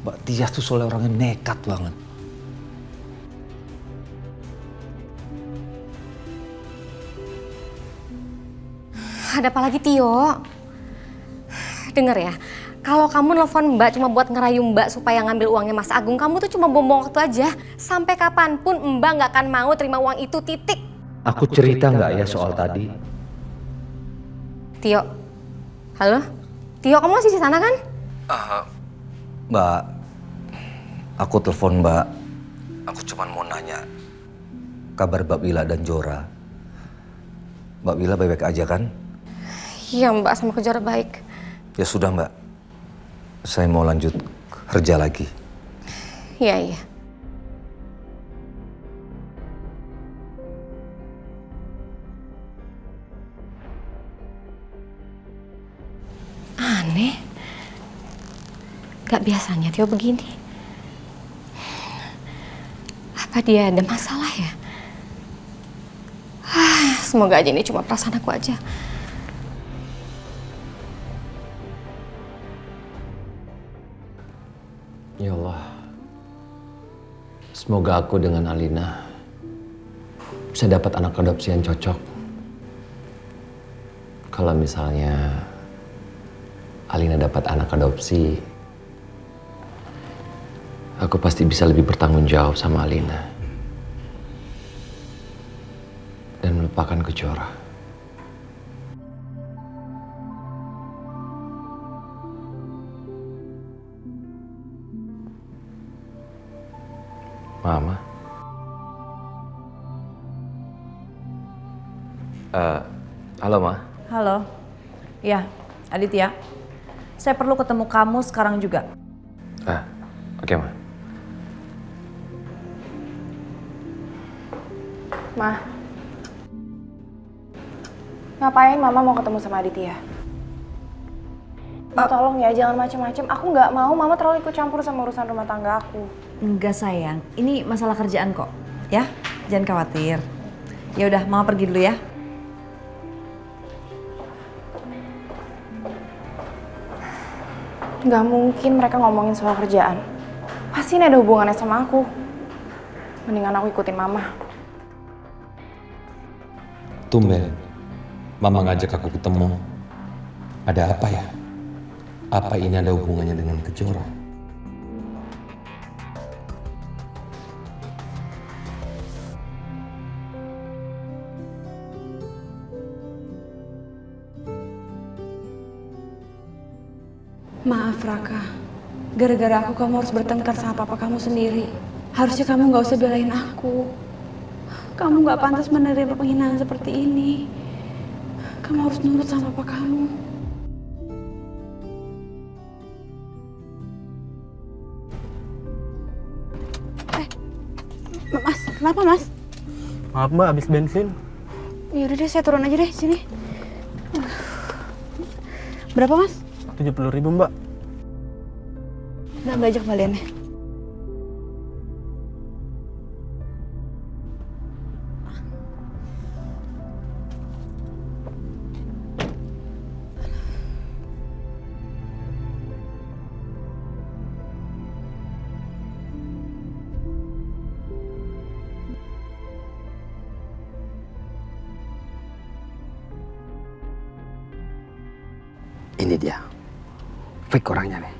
[SPEAKER 11] Mbak Tias tuh soalnya orangnya nekat banget.
[SPEAKER 2] Ada apa lagi Tio? Dengar ya, kalau kamu nelfon Mbak cuma buat ngerayu Mbak supaya ngambil uangnya Mas Agung, kamu tuh cuma buang waktu aja. Sampai kapanpun Mbak nggak akan mau terima uang itu, titik.
[SPEAKER 1] Aku cerita nggak ya soal tadi?
[SPEAKER 2] Tio, halo? Tio, kamu masih di sana kan?
[SPEAKER 11] Mbak, aku telepon Mbak. Aku cuma mau nanya kabar Mbak Wila dan Jora. Mbak Wila baik-baik aja kan?
[SPEAKER 2] Iya Mbak, sama Kejora baik.
[SPEAKER 11] Ya sudah Mbak, saya mau lanjut kerja lagi.
[SPEAKER 2] Iya. Aneh. Gak biasanya Tio begini. Apa dia ada masalah ya? Semoga aja ini cuma perasaan aku aja.
[SPEAKER 1] Ya Allah, semoga aku dengan Alina bisa dapat anak adopsi yang cocok. Kalau misalnya Alina dapat anak adopsi, aku pasti bisa lebih bertanggung jawab sama Alina dan melupakan Kejora. Mama. Halo, Ma.
[SPEAKER 3] Halo. Ya, Aditya. Saya perlu ketemu kamu sekarang juga.
[SPEAKER 1] Oke, Ma.
[SPEAKER 5] Ma. Ngapain Mama mau ketemu sama Aditya? Tolong ya, jangan macem-macem. Aku nggak mau Mama terlalu ikut campur sama urusan rumah tangga aku.
[SPEAKER 3] Enggak sayang, ini masalah kerjaan kok. Ya, jangan khawatir. Ya udah, Mama pergi dulu ya.
[SPEAKER 5] Nggak mungkin mereka ngomongin soal kerjaan. Pasti ini ada hubungannya sama aku. Mendingan aku ikutin Mama.
[SPEAKER 10] Tumben, Mama ngajak aku ketemu. Ada apa ya? Apa ini ada hubungannya dengan Kejora?
[SPEAKER 5] Maaf Raka, gara-gara aku kamu harus bertengkar sama papa kamu sendiri. Harusnya kamu gak usah belain aku. Kamu gak pantas menerima penghinaan seperti ini. Kamu harus nurut sama papa kamu. Mas, kenapa Mas?
[SPEAKER 4] Maaf Mbak, habis bensin.
[SPEAKER 5] Yaudah deh, saya turun aja deh sini. Berapa Mas?
[SPEAKER 4] 70.000 Mbak.
[SPEAKER 5] Udah belajar kembaliannya.
[SPEAKER 7] Ini dia, fake orangnya nih.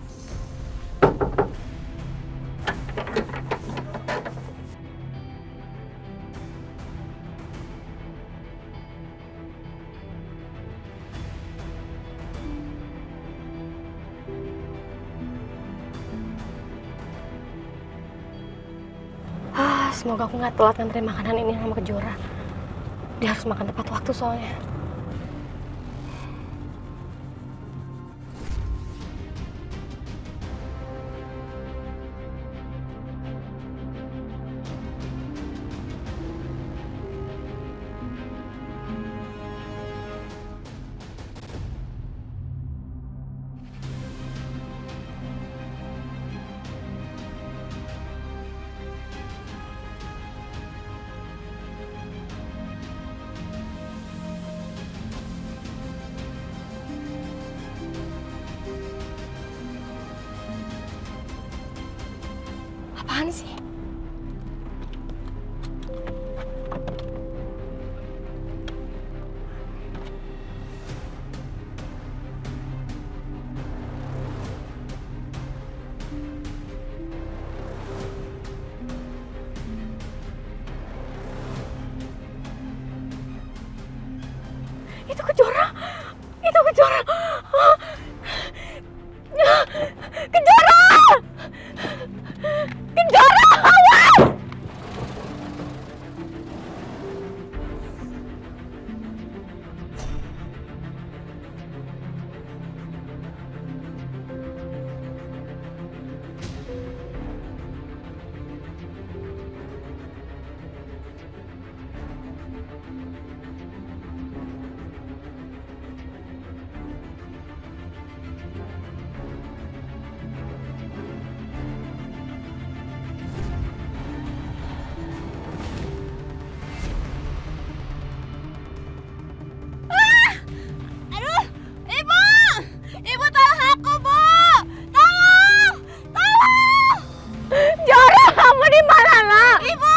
[SPEAKER 2] Semoga aku nggak telat nganterin makanan ini sama Kejora. Dia harus makan tepat waktu soalnya. apaan sih? Itu Kejora! Itu Kejora! Hah? Kejora! Kejora! Awas! Aduh, Ibu! Ibu tolong aku, Bu! Tolong! Tolong! Jora, kamu di mana, Nak? Ibu!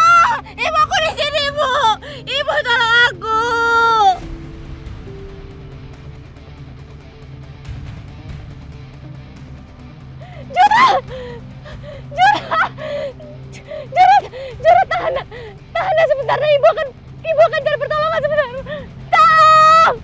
[SPEAKER 2] Ibu, aku di sini, Bu! Ibu, tolong aku! Jora! Jora! Jora, tahan! Tahan sebentar, Ibu akan cari pertolongan sebentar. Tolong!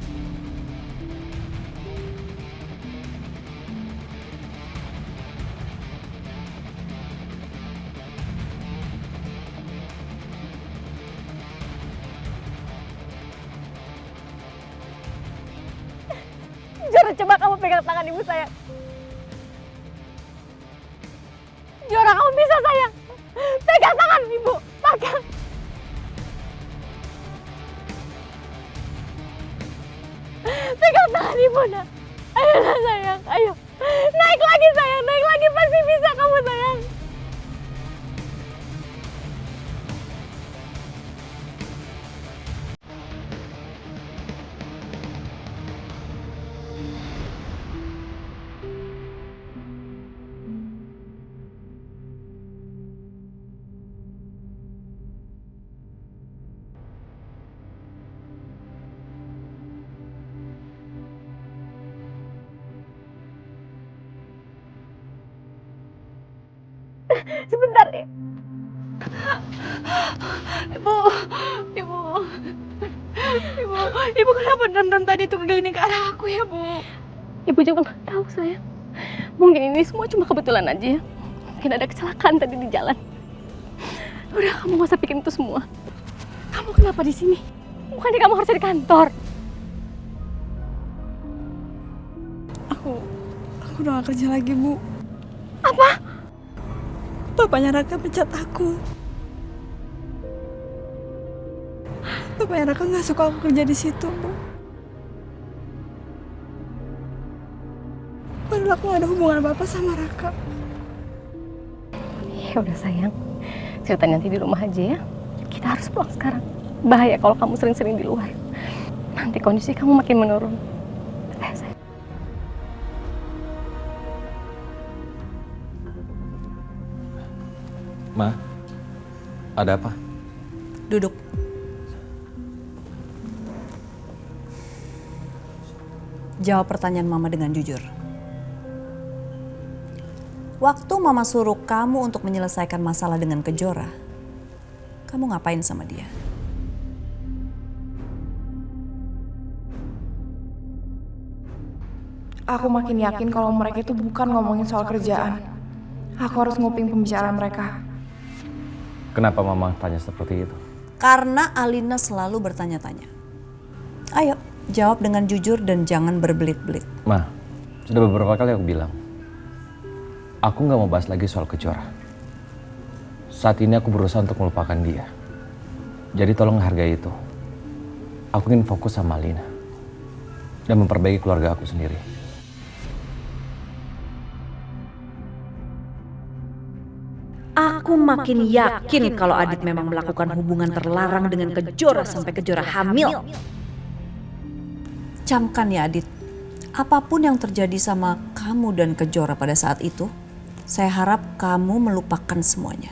[SPEAKER 2] Jora, coba kamu pegang tangan ibu sayang. Jora, kamu bisa sayang. Pegang tangan ibu, pegang. Pegang tangan ibu, Nak. Ayolah sayang, ayo. Naik lagi sayang, naik lagi. Pasti bisa kamu sayang. Sebentar ya. Ibu kenapa dem tadi tuh kegini ke arah aku ya, Bu? Ibu juga nggak tahu sayang. Mungkin ini semua cuma kebetulan aja ya. Mungkin ada kecelakaan tadi di jalan. Udah, kamu nggak usah pikirin itu semua. Kamu kenapa di sini? Bukannya kamu harus di kantor?
[SPEAKER 5] Aku udah gak kerja lagi, Bu.
[SPEAKER 2] Apa?
[SPEAKER 5] Papanya Raka pecat aku. Papanya Raka nggak suka aku kerja di situ, Bu. Padahal aku gak ada hubungan apa-apa sama Raka.
[SPEAKER 2] Ya udah sayang, cerita nanti di rumah aja ya. Kita harus pulang sekarang. Bahaya kalau kamu sering-sering di luar. Nanti kondisi kamu makin menurun. Ayo sayang.
[SPEAKER 1] Ma, ada apa?
[SPEAKER 3] Duduk. Jawab pertanyaan Mama dengan jujur. Waktu Mama suruh kamu untuk menyelesaikan masalah dengan Kejora, kamu ngapain sama dia?
[SPEAKER 5] Aku makin yakin kalau mereka itu bukan ngomongin soal kerjaan. Aku harus nguping pembicaraan mereka.
[SPEAKER 1] Kenapa Mama tanya seperti itu?
[SPEAKER 3] Karena Alina selalu bertanya-tanya. Ayo, jawab dengan jujur dan jangan berbelit-belit.
[SPEAKER 1] Ma, sudah beberapa kali aku bilang, aku nggak mau bahas lagi soal Kejora. Saat ini aku berusaha untuk melupakan dia. Jadi tolong hargai itu. Aku ingin fokus sama Alina dan memperbaiki keluarga aku sendiri.
[SPEAKER 3] Aku makin yakin kalau Adit memang melakukan hubungan terlarang dengan Kejora sampai Kejora hamil. Camkan ya Adit, apapun yang terjadi sama kamu dan Kejora pada saat itu, saya harap kamu melupakan semuanya.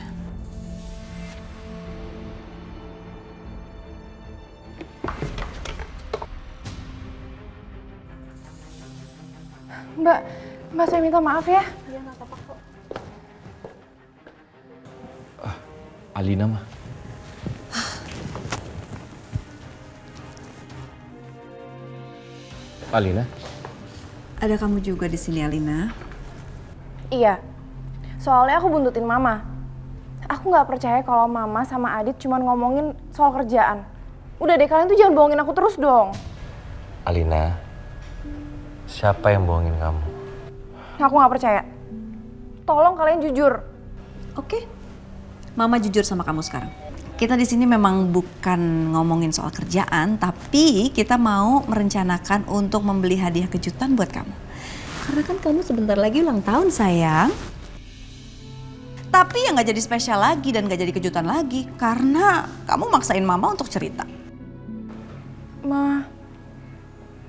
[SPEAKER 5] Mbak saya minta maaf ya.
[SPEAKER 1] Alina mah. Alina?
[SPEAKER 3] Ada kamu juga di sini, Alina.
[SPEAKER 5] Iya, soalnya aku buntutin Mama. Aku nggak percaya kalau Mama sama Adit cuma ngomongin soal kerjaan. Udah deh, kalian tuh jangan bohongin aku terus dong.
[SPEAKER 1] Alina, siapa yang bohongin kamu?
[SPEAKER 5] Aku nggak percaya. Tolong kalian jujur.
[SPEAKER 3] Oke, Mama jujur sama kamu sekarang. Kita di sini memang bukan ngomongin soal kerjaan, tapi kita mau merencanakan untuk membeli hadiah kejutan buat kamu. Karena kan kamu sebentar lagi ulang tahun, sayang. Tapi ya nggak jadi spesial lagi dan nggak jadi kejutan lagi, karena kamu maksain Mama untuk cerita.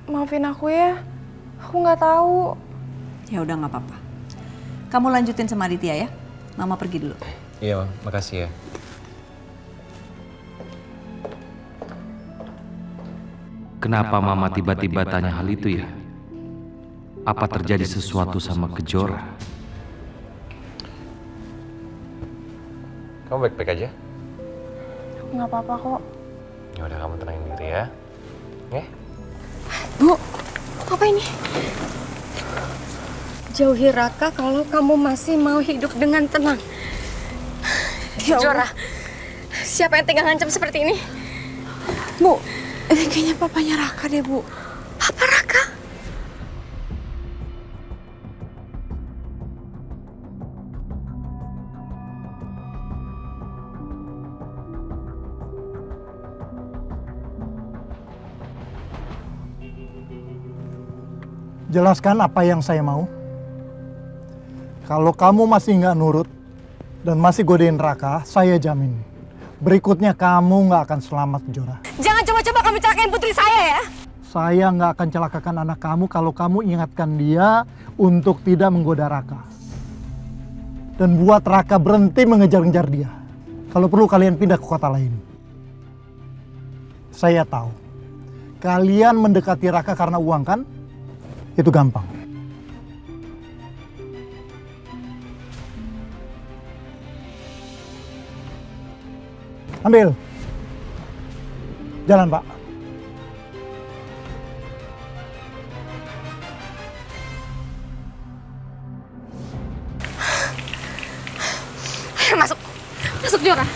[SPEAKER 5] Maafin aku ya. Aku nggak tahu.
[SPEAKER 3] Ya udah nggak apa-apa. Kamu lanjutin sama Aditya ya. Mama pergi dulu.
[SPEAKER 1] Iya, makasih ya. Kenapa Mama tiba-tiba tanya hal itu ya? Apa terjadi sesuatu sama Kejora? Kamu baik-baik aja?
[SPEAKER 5] Nggak apa-apa kok.
[SPEAKER 1] Ya udah, kamu tenangin diri ya. Oke?
[SPEAKER 2] Bu, apa ini? Jauhi Raka kalau kamu masih mau hidup dengan tenang. Kejora, siapa yang tega ngancam seperti ini?
[SPEAKER 5] Bu, ini kayaknya papanya Raka deh, Bu.
[SPEAKER 2] Papa Raka?
[SPEAKER 6] Jelaskan apa yang saya mau. Kalau kamu masih nggak nurut dan masih godain Raka, saya jamin berikutnya kamu nggak akan selamat, Kejora.
[SPEAKER 2] Jangan coba-coba kamu celakain putri saya ya.
[SPEAKER 6] Saya nggak akan celakakan anak kamu kalau kamu ingatkan dia untuk tidak menggoda Raka. Dan buat Raka berhenti mengejar-ngejar dia. Kalau perlu kalian pindah ke kota lain. Saya tahu, kalian mendekati Raka karena uang kan? Itu gampang. Ambil. Jalan, Pak.
[SPEAKER 2] Ayo masuk. Masuk, Jora.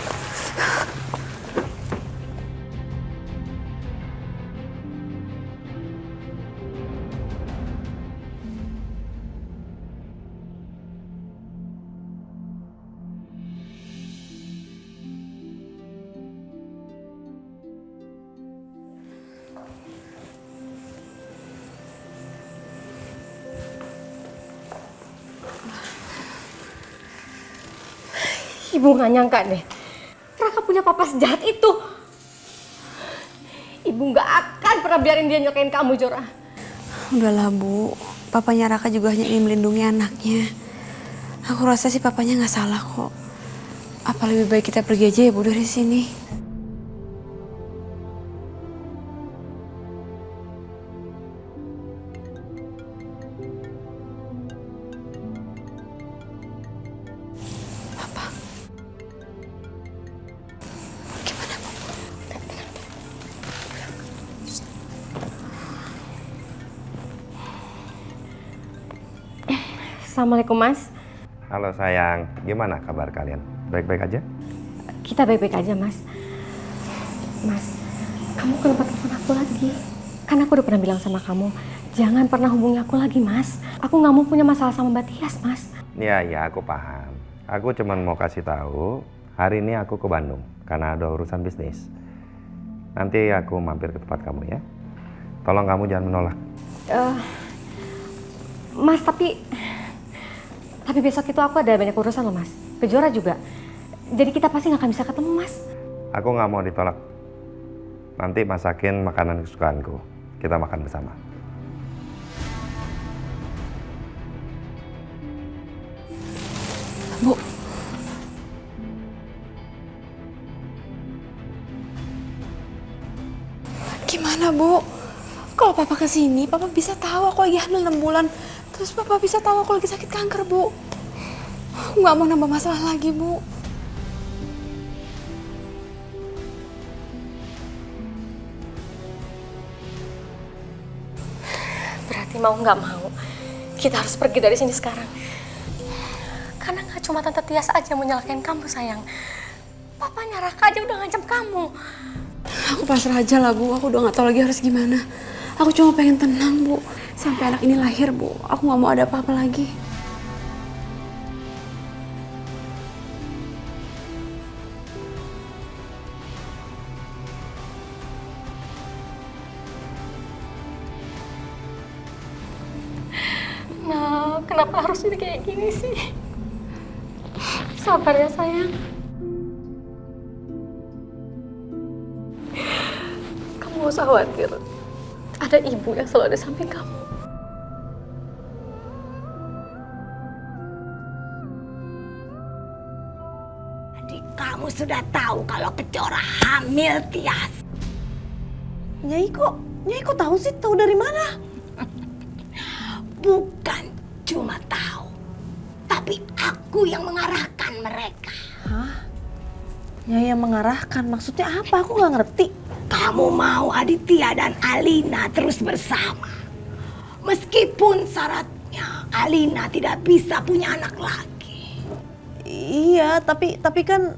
[SPEAKER 2] Ibu gak nyangka deh, Raka punya papa sejahat itu. Ibu gak akan pernah biarin dia nyokain kamu, Jora.
[SPEAKER 5] Udahlah, Bu. Papanya Raka juga hanya ingin melindungi anaknya. Aku rasa sih papanya nggak salah kok. Apa lebih baik kita pergi aja ya, Bu, dari sini?
[SPEAKER 2] Assalamualaikum, Mas.
[SPEAKER 9] Halo sayang, gimana kabar kalian? Baik-baik aja?
[SPEAKER 2] Kita baik-baik aja, Mas. Mas, kamu kenapa telepon aku lagi? Kan aku udah pernah bilang sama kamu, jangan pernah hubungi aku lagi, Mas. Aku nggak mau punya masalah sama Mbak Tias, Mas.
[SPEAKER 9] Iya, aku paham. Aku cuma mau kasih tahu, hari ini aku ke Bandung karena ada urusan bisnis. Nanti aku mampir ke tempat kamu ya. Tolong kamu jangan menolak.
[SPEAKER 2] Mas, tapi besok itu aku ada banyak urusan loh, Mas. Kejora juga. Jadi kita pasti nggak akan bisa ketemu, Mas.
[SPEAKER 9] Aku nggak mau ditolak. Nanti masakin makanan kesukaanku. Kita makan bersama.
[SPEAKER 5] Bu. Gimana, Bu? Kalau papa kesini, papa bisa tahu aku lagi hamil 6 bulan. Terus Papa bisa tahu aku lagi sakit kanker, Bu. Aku nggak mau nambah masalah lagi, Bu.
[SPEAKER 2] Berarti mau nggak mau, kita harus pergi dari sini sekarang. Karena nggak cuma Tante Tias aja yang mau nyalakain kamu, sayang. Papanya Raka aja udah ngancam kamu.
[SPEAKER 5] Aku pasrah aja lah, Bu. Aku udah nggak tahu lagi harus gimana. Aku cuma pengen tenang, Bu. Sampai anak ini lahir, Bu. Aku nggak mau ada apa-apa lagi.
[SPEAKER 2] Nah, kenapa harus jadi kayak gini sih? Sabar ya, sayang. Kamu gak usah khawatir. Ada ibu yang selalu ada di samping kamu.
[SPEAKER 12] Adik kamu sudah tahu kalau Kejora hamil, Tias.
[SPEAKER 3] Nyai kok tahu sih? Tahu dari mana?
[SPEAKER 12] Bukan cuma tahu, tapi aku yang mengarahkan mereka.
[SPEAKER 3] Hah? Nyai yang mengarahkan? Maksudnya apa? Aku nggak ngerti.
[SPEAKER 12] Kamu mau Aditya dan Alina terus bersama. Meskipun syaratnya Alina tidak bisa punya anak lagi.
[SPEAKER 3] Iya, tapi kan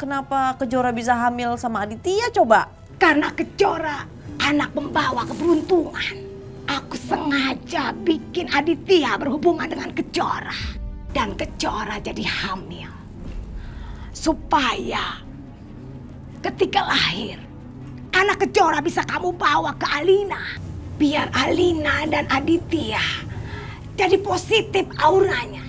[SPEAKER 3] kenapa Kejora bisa hamil sama Aditya coba?
[SPEAKER 12] Karena Kejora anak pembawa keberuntungan. Aku sengaja bikin Aditya berhubungan dengan Kejora. Dan Kejora jadi hamil. Supaya ketika lahir, anak Kejora bisa kamu bawa ke Alina. Biar Alina dan Aditya jadi positif auranya.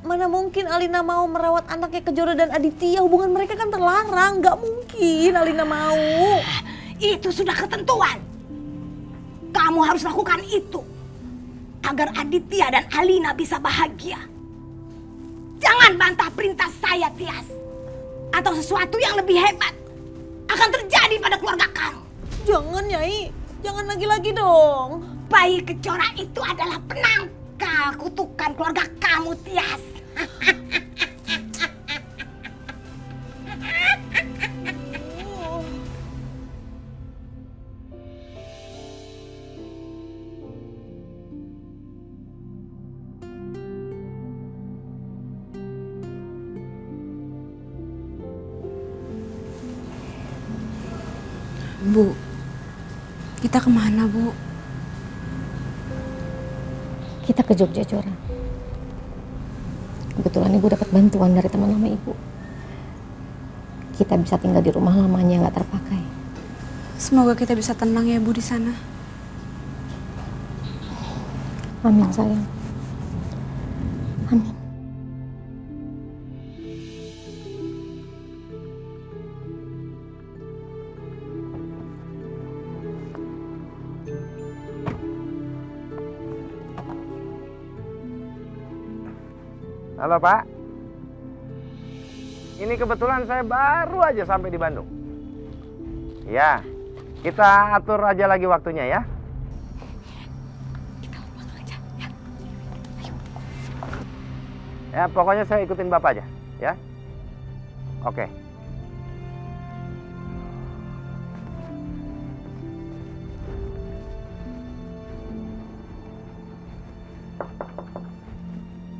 [SPEAKER 3] Mana mungkin Alina mau merawat anaknya Kejora dan Aditya? Hubungan mereka kan terlarang. Nggak mungkin Alina mau.
[SPEAKER 12] Itu sudah ketentuan. Kamu harus lakukan itu. Agar Aditya dan Alina bisa bahagia. Jangan bantah perintah saya, Tias. Atau sesuatu yang lebih hebat akan terjadi pada keluarga kamu.
[SPEAKER 3] Jangan, Nyai. Jangan lagi-lagi dong.
[SPEAKER 12] Bayi Kejora itu adalah penangkal kutukan keluarga kamu, Tias.
[SPEAKER 5] Bu, kita kemana, Bu?
[SPEAKER 2] Kita ke Jogja, Jora. Kebetulan Ibu dapat bantuan dari teman lama Ibu. Kita bisa tinggal di rumah lamanya nggak terpakai.
[SPEAKER 5] Semoga kita bisa tenang ya, Bu, di sana.
[SPEAKER 2] Amin, sayang. Amin.
[SPEAKER 9] Halo Pak, ini kebetulan saya baru aja sampai di Bandung. Ya, kita atur aja lagi waktunya ya.
[SPEAKER 2] Kita pulang aja, ya. Ayo.
[SPEAKER 9] Ya, pokoknya saya ikutin Bapak aja, ya. Oke.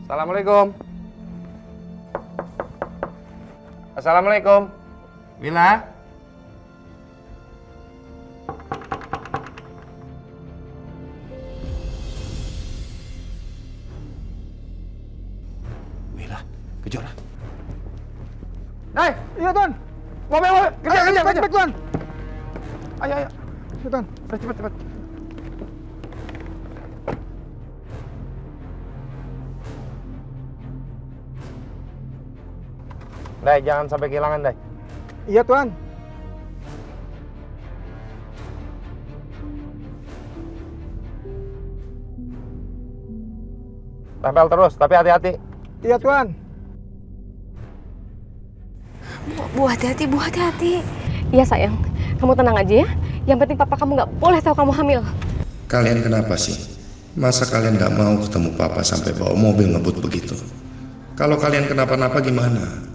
[SPEAKER 9] Assalamualaikum. Assalamualaikum. Wila. Wila, Kejora.
[SPEAKER 6] Iya Tuan. Mobil. Kerja, Tuan.
[SPEAKER 9] Ayo.
[SPEAKER 6] Iya Tuan.
[SPEAKER 9] Cepat. Dai, jangan sampai kehilangan, Dai.
[SPEAKER 6] Iya Tuan.
[SPEAKER 9] Tempel terus, tapi hati-hati.
[SPEAKER 6] Iya, Tuan.
[SPEAKER 5] Bu, hati-hati, Bu, hati-hati.
[SPEAKER 2] Iya sayang, kamu tenang aja ya. Yang penting papa kamu nggak boleh tahu kamu hamil.
[SPEAKER 9] Kalian kenapa sih? Masa kalian nggak mau ketemu papa sampai bawa mobil ngebut begitu? Kalau kalian kenapa-napa gimana?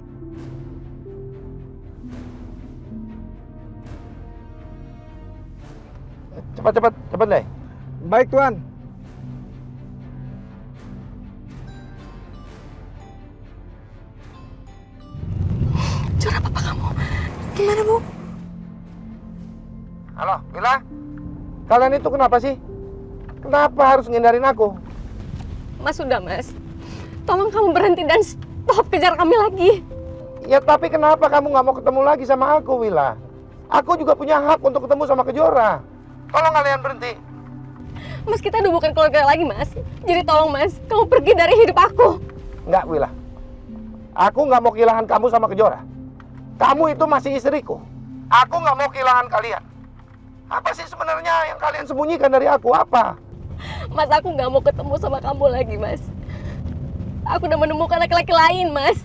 [SPEAKER 9] Cepat deh.
[SPEAKER 6] Baik, Tuan.
[SPEAKER 5] Jora, papa kamu. Gimana, Bu?
[SPEAKER 9] Halo, Mila? Kalian itu kenapa sih? Kenapa harus ngindarin aku?
[SPEAKER 2] Mas sudah mas, tolong kamu berhenti dan stop kejar kami lagi.
[SPEAKER 9] Ya tapi kenapa kamu nggak mau ketemu lagi sama aku, Mila? Aku juga punya hak untuk ketemu sama Kejora. Tolong kalian berhenti.
[SPEAKER 2] Mas, kita udah bukan keluarga lagi mas. Jadi tolong mas, kamu pergi dari hidup aku.
[SPEAKER 9] Nggak, Mila. Aku nggak mau kehilangan kamu sama Kejora. Kamu itu masih istriku. Aku nggak mau kehilangan kalian. Apa sih sebenarnya yang kalian sembunyikan dari aku? Apa?
[SPEAKER 2] Mas, aku nggak mau ketemu sama kamu lagi mas. Aku udah menemukan laki-laki lain mas.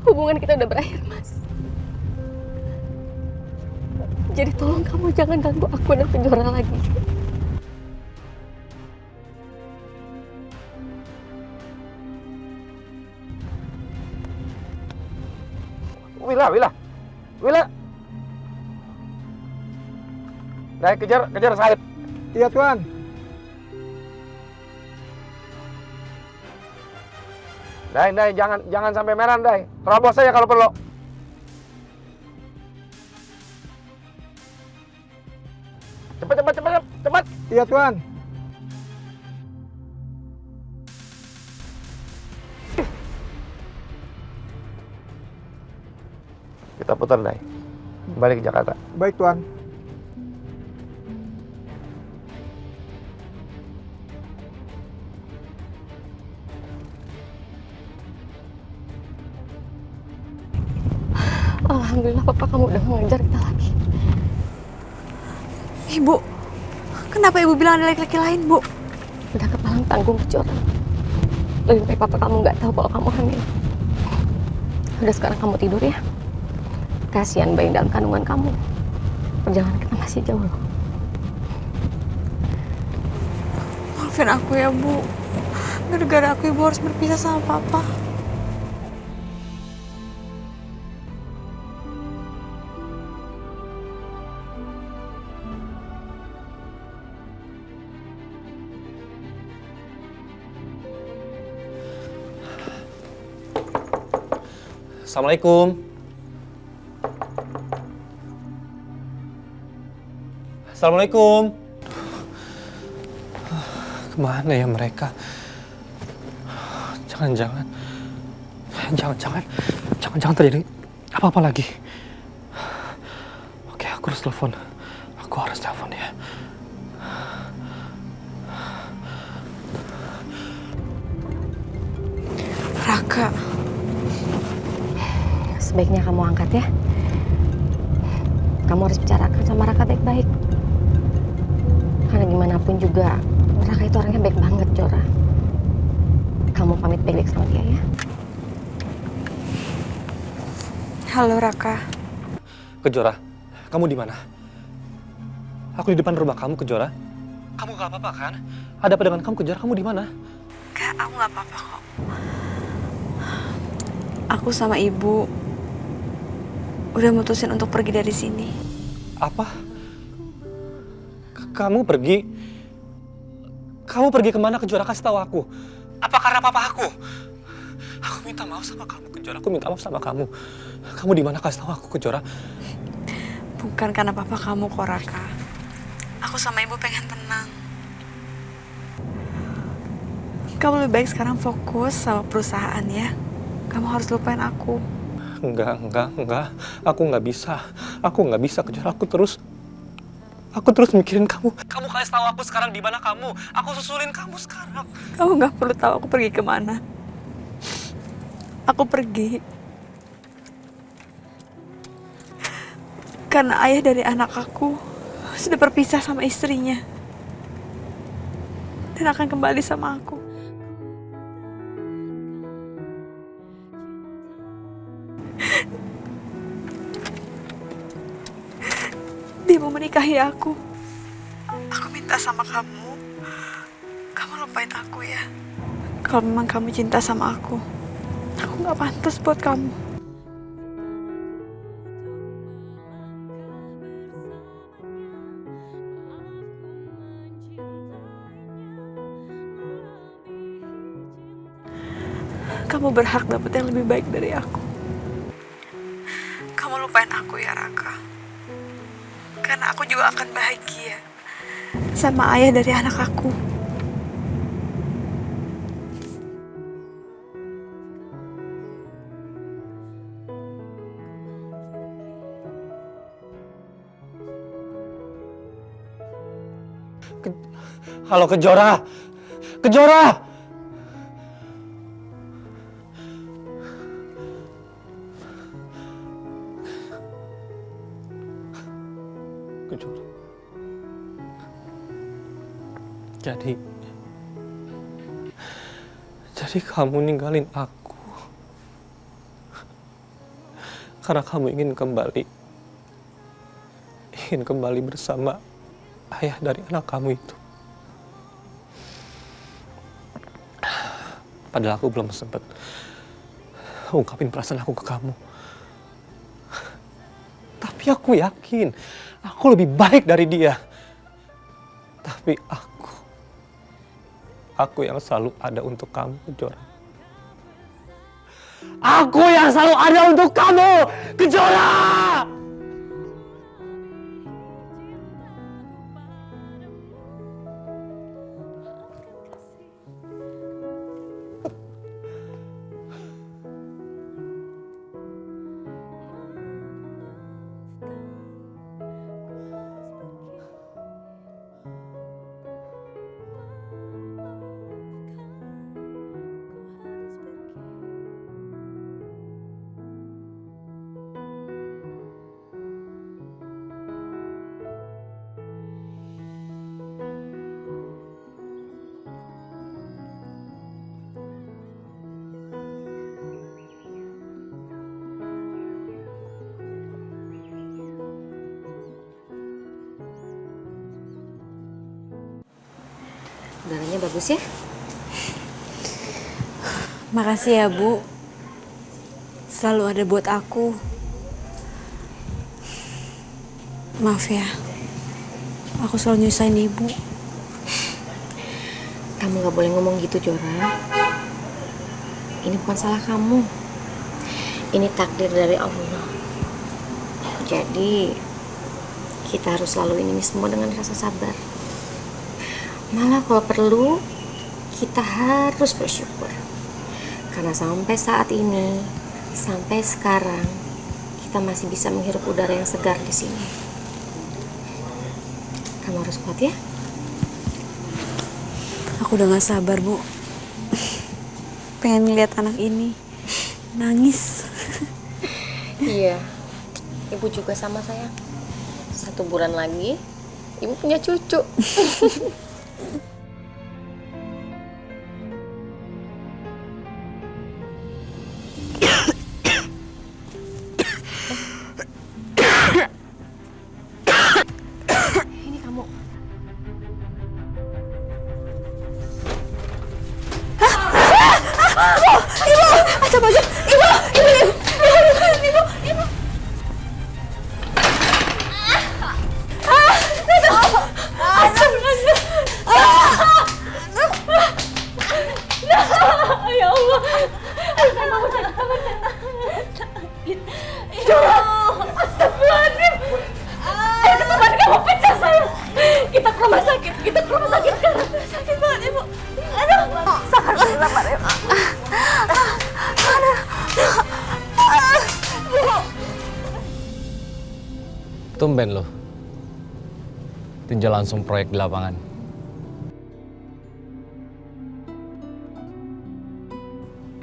[SPEAKER 2] Hubungan kita udah berakhir mas. Jadi tolong kamu jangan ganggu aku dan Kejora lagi.
[SPEAKER 9] Wila. Nah, kejar Said.
[SPEAKER 6] Iya, Tuan.
[SPEAKER 9] Dai, jangan sampai merah, Dai. Terobos saja kalau perlu. Cepat.
[SPEAKER 6] Iya, Tuan.
[SPEAKER 9] Kita putar, Dai. Balik ke Jakarta.
[SPEAKER 6] Baik, Tuan.
[SPEAKER 2] Alhamdulillah papa kamu udah mengejar kita lagi.
[SPEAKER 5] Ibu, kenapa ibu bilang ada laki-laki lain, Bu?
[SPEAKER 2] Udah kepalang tanggung Kejora. Lebih baik papa kamu nggak tahu kalau kamu hamil. Udah sekarang kamu tidur ya. Kasihan bayi dalam kandungan kamu. Perjalanan kita masih jauh loh.
[SPEAKER 5] Maafin aku ya, Bu. Gara-gara aku ibu harus berpisah sama papa.
[SPEAKER 4] Assalamualaikum. Assalamualaikum. Kemana ya mereka? Jangan terjadi apa-apa lagi. Oke, aku harus telepon. Ya.
[SPEAKER 5] Raka.
[SPEAKER 2] Sebaiknya kamu angkat ya. Kamu harus bicarakan sama Raka baik-baik. Karena gimana pun juga, Raka itu orangnya baik banget, Jora. Kamu pamit baik-baik sama dia ya.
[SPEAKER 5] Halo, Raka.
[SPEAKER 4] Kejora, kamu di mana? Aku di depan rumah kamu, Kejora. Kamu gak apa-apa kan? Ada apa dengan kamu, Kejora? Kamu di mana?
[SPEAKER 5] Kak, aku gak apa-apa kok. Aku sama ibu udah mutusin untuk pergi dari sini.
[SPEAKER 4] Apa? Kamu pergi? Kamu pergi kemana, Kejora? Kasih tahu aku. Apa karena papa aku? Aku minta maaf sama kamu, Kejora. Aku minta maaf sama kamu. Kamu di mana? Kasih tahu aku, Kejora.
[SPEAKER 5] Bukan karena papa kamu kok, Raka. Aku sama ibu pengen tenang. Kamu lebih baik sekarang fokus sama perusahaan ya. Kamu harus lupain aku.
[SPEAKER 4] Enggak. Aku nggak bisa, Kejora. Aku terus mikirin kamu. Kamu kasih tahu aku sekarang di mana kamu. Aku susulin kamu sekarang.
[SPEAKER 5] Kamu nggak perlu tahu aku pergi kemana. Aku pergi karena ayah dari anak aku sudah berpisah sama istrinya dan akan kembali sama aku. Dia mau menikahi aku. Aku minta sama kamu lupain aku ya. Kalau memang kamu cinta sama aku nggak pantas buat kamu. Kamu berhak dapet yang lebih baik dari aku. Kamu lupain aku ya, Raka. Karena aku juga akan bahagia sama ayah dari anak aku.
[SPEAKER 4] Halo Kejora! Kejora! Kejora. Jadi kamu ninggalin aku karena kamu ingin kembali bersama ayah dari anak kamu itu. Padahal aku belum sempat ungkapin perasaan aku ke kamu. Tapi aku yakin aku lebih baik dari dia. Tapi aku yang selalu ada untuk kamu, Kejora. Aku yang selalu ada untuk kamu, Kejora!
[SPEAKER 2] Udaranya bagus ya?
[SPEAKER 5] Makasih ya, Bu. Selalu ada buat aku. Maaf ya, aku selalu nyusahin Ibu.
[SPEAKER 2] Kamu gak boleh ngomong gitu, Jora. Ini bukan salah kamu. Ini takdir dari Allah. Jadi, kita harus laluin ini semua dengan rasa sabar. Malah kalau perlu, kita harus bersyukur. Karena sampai saat ini, sampai sekarang, kita masih bisa menghirup udara yang segar di sini. Kamu harus kuat ya.
[SPEAKER 5] Aku udah gak sabar, Bu. Pengen ngeliat anak ini nangis.
[SPEAKER 2] Iya, Ibu juga sama sayang. 1 bulan lagi, Ibu punya cucu. Ini kamu.
[SPEAKER 5] Ibu! Asap aja! Ibu! Ya Allah! Astagfirullahaladzim! Ayo teman kamu pecah saya! Kita ke rumah sakit sekarang. Sakit banget Ibu. Aduh! Alhamdulillah Pak Rem.
[SPEAKER 1] Tumben loh. Tinjau langsung proyek di lapangan.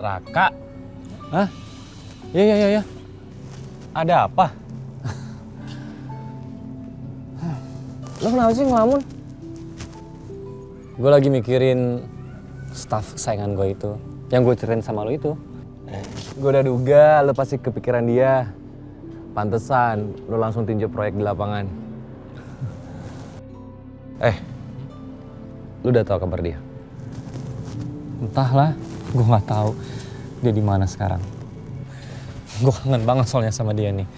[SPEAKER 1] Raka? Hah? Ya. Ada apa?
[SPEAKER 4] Lo kenapa sih ngelamun? Gue lagi mikirin staff kesayangan gue itu. Yang gue ceritain sama lo itu. Gue udah duga lo pasti kepikiran dia. Pantesan lo langsung tinjau proyek di lapangan. Lo udah tahu kabar dia? Entahlah, gue nggak tahu dia di mana sekarang. Gue kangen banget soalnya sama dia nih.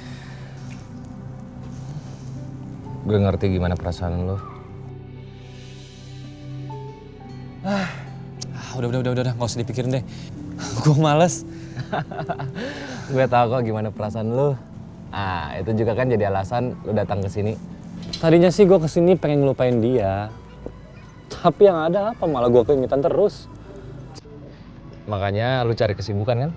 [SPEAKER 4] Gue ngerti gimana perasaan lo. Udah, nggak usah dipikirin deh. Gue males. Gue tahu kok gimana perasaan lo. Itu juga kan jadi alasan lo datang ke sini. Tadinya sih gue kesini pengen ngelupain dia. Tapi yang ada apa malah gue keingetan terus. Makanya lo cari kesibukan kan?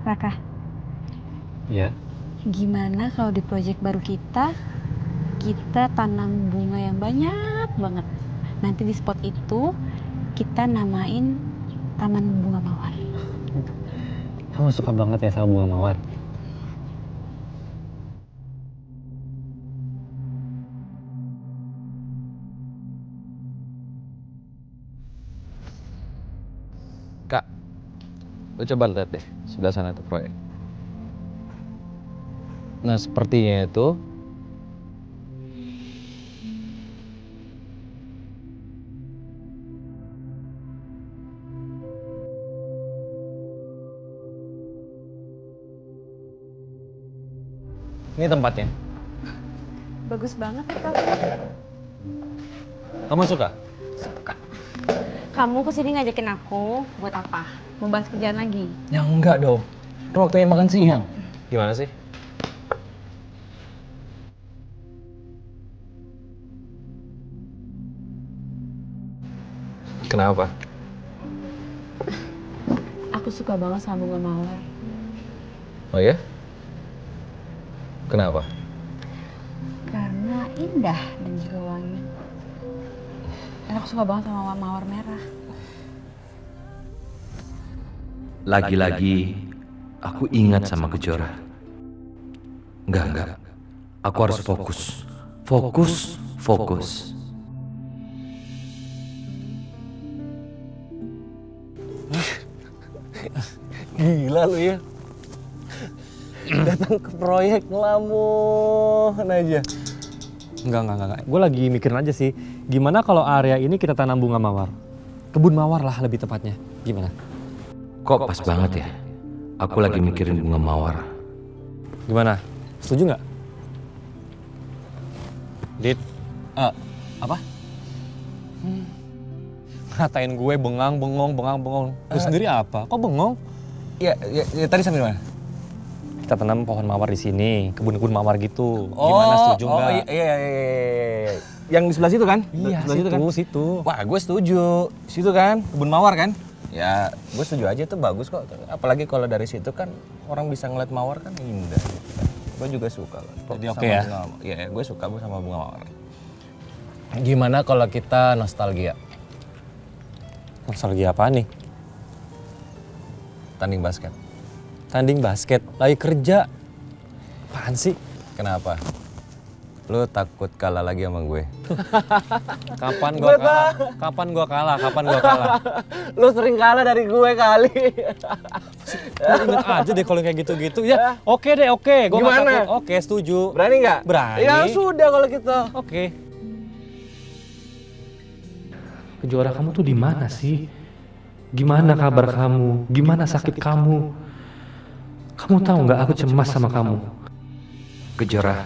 [SPEAKER 5] Raka,
[SPEAKER 4] Iya.
[SPEAKER 5] gimana kalau di proyek baru kita tanam bunga yang banyak banget. Nanti di spot itu kita namain Taman Bunga Mawar.
[SPEAKER 4] Kamu suka banget ya sama bunga mawar? Kak, lo coba lihat deh, sebelah sana tuh proyek. Nah, sepertinya itu ini tempatnya.
[SPEAKER 5] Bagus banget ya kamu.
[SPEAKER 4] Kamu suka?
[SPEAKER 5] Kamu kesini ngajakin aku buat apa? Mau bahas kerjaan lagi?
[SPEAKER 4] Ya enggak dong. Kan waktunya makan siang. Gimana sih? Kenapa?
[SPEAKER 5] Aku suka banget sama bunga mawar.
[SPEAKER 4] Oh ya? Kenapa?
[SPEAKER 5] Karena indah dan juga wangi. Dan aku suka banget sama mawar merah.
[SPEAKER 1] Lagi-lagi aku ingat sama Kejora. Enggak. Aku harus fokus.
[SPEAKER 4] Gila lu ya. Datang ke proyek ngelamun aja. Enggak. Gue lagi mikirin aja sih. Gimana kalau area ini kita tanam bunga mawar? Kebun mawar lah lebih tepatnya. Gimana?
[SPEAKER 1] Kok pas banget ya? Aku lagi mikirin bunga mawar.
[SPEAKER 4] Gimana? Setuju nggak? Dit? Apa? Ngatain gue bengong. Lu sendiri apa? Kok bengong? Ya tadi sambil mana? Kita tanam pohon mawar di sini, kebun-kebun mawar gitu. Gimana, setuju nggak?
[SPEAKER 11] Iya. Yang di sebelah situ kan?
[SPEAKER 4] Iya, situ.
[SPEAKER 11] Wah, gue setuju. Situ kan, kebun mawar kan? Ya, gue setuju aja tuh, bagus kok. Apalagi kalau dari situ kan orang bisa ngeliat mawar kan indah. Gue juga suka.
[SPEAKER 4] Jadi oke ya?
[SPEAKER 11] Iya, gue suka sama bunga mawar.
[SPEAKER 4] Gimana kalau kita nostalgia? Nostalgia apa nih?
[SPEAKER 11] Tanding basket.
[SPEAKER 4] Tanding basket? Lagi kerja? Apaan sih?
[SPEAKER 11] Kenapa? Lu takut kalah lagi sama gue?
[SPEAKER 4] Kapan gua kalah?
[SPEAKER 11] Lu sering kalah dari gue kali.
[SPEAKER 4] Lu inget aja deh kalau kayak gitu-gitu. Ya, oke deh. Gua nggak takut. Oke, setuju.
[SPEAKER 11] Berani nggak?
[SPEAKER 4] Berani.
[SPEAKER 11] Ya sudah kalau gitu.
[SPEAKER 4] Oke.
[SPEAKER 10] Kejora, kamu tuh di mana sih? Gimana kabar kamu? Gimana sakit kamu? Kamu tahu nggak aku cemas sama kamu?
[SPEAKER 1] Kejora,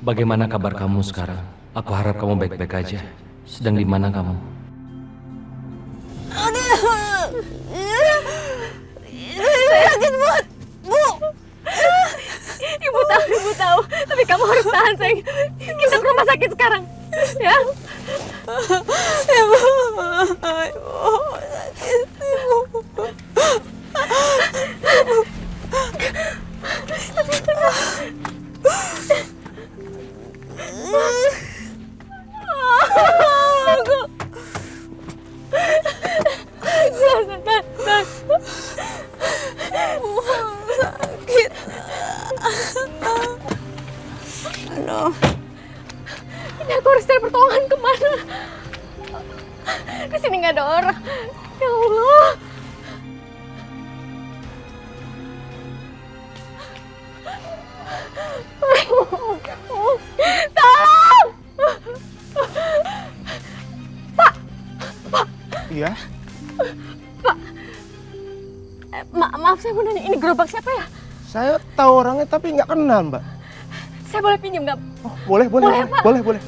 [SPEAKER 1] bagaimana kabar kamu sekarang? Aku harap kamu baik-baik aja. Sedang di mana kamu?
[SPEAKER 2] Sakit banget, Bu. Ibu tahu. Tapi kamu harus tahan, sayang. Kita ke rumah sakit sekarang, ya. Ibu sakit, Ibu. Maaf, saya mau nanya, ini gerobak siapa ya?
[SPEAKER 13] Saya tahu orangnya tapi nggak kenal, Mbak.
[SPEAKER 2] Saya boleh pinjam nggak?
[SPEAKER 13] Oh, boleh,
[SPEAKER 2] Pak.
[SPEAKER 13] boleh.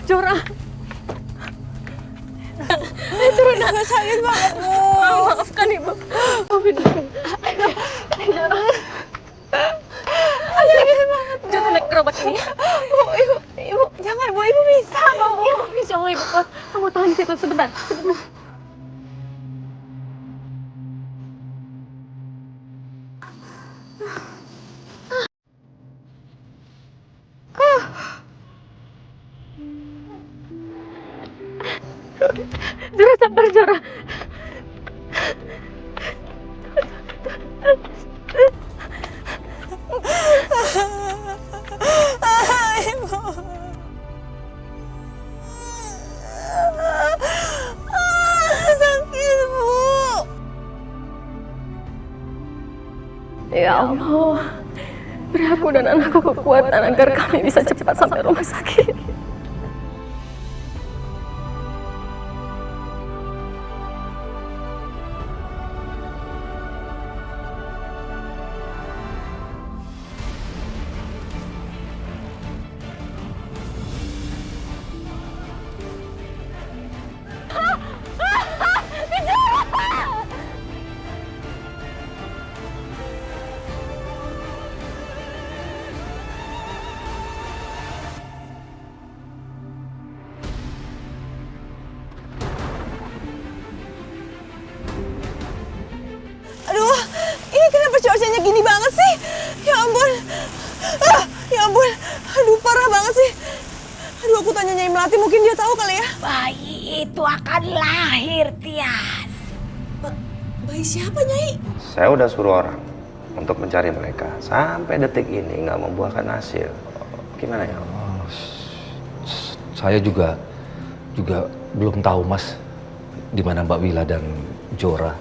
[SPEAKER 2] Jora. Turun, sakit banget, Bu. Maafkan Ibu. Jora. Sakit banget. Jora naik gerobak ini. Ibu, jangan Bu, Ibu bisa, Bu. Bisa, Ibu. Kamu tahan di situ sebentar. Jora, sabar, Jora. Ya Allah, beri aku dan anakku kekuatan agar kami bisa cepat sampai rumah sakit.
[SPEAKER 12] Aduh, ini kenapa cuacanya gini banget sih? Ya ampun. Ya ampun. Aduh, parah banget sih. Aduh, aku tanya Nyai Melati, mungkin dia tahu kali ya.
[SPEAKER 14] Bayi itu akan lahir, Tias.
[SPEAKER 12] Bayi siapa, Nyai?
[SPEAKER 9] Saya udah suruh orang untuk mencari mereka. Sampai detik ini nggak membuahkan hasil. Gimana ya?
[SPEAKER 11] Saya juga belum tahu, Mas, di mana Mbak Wila dan Jora.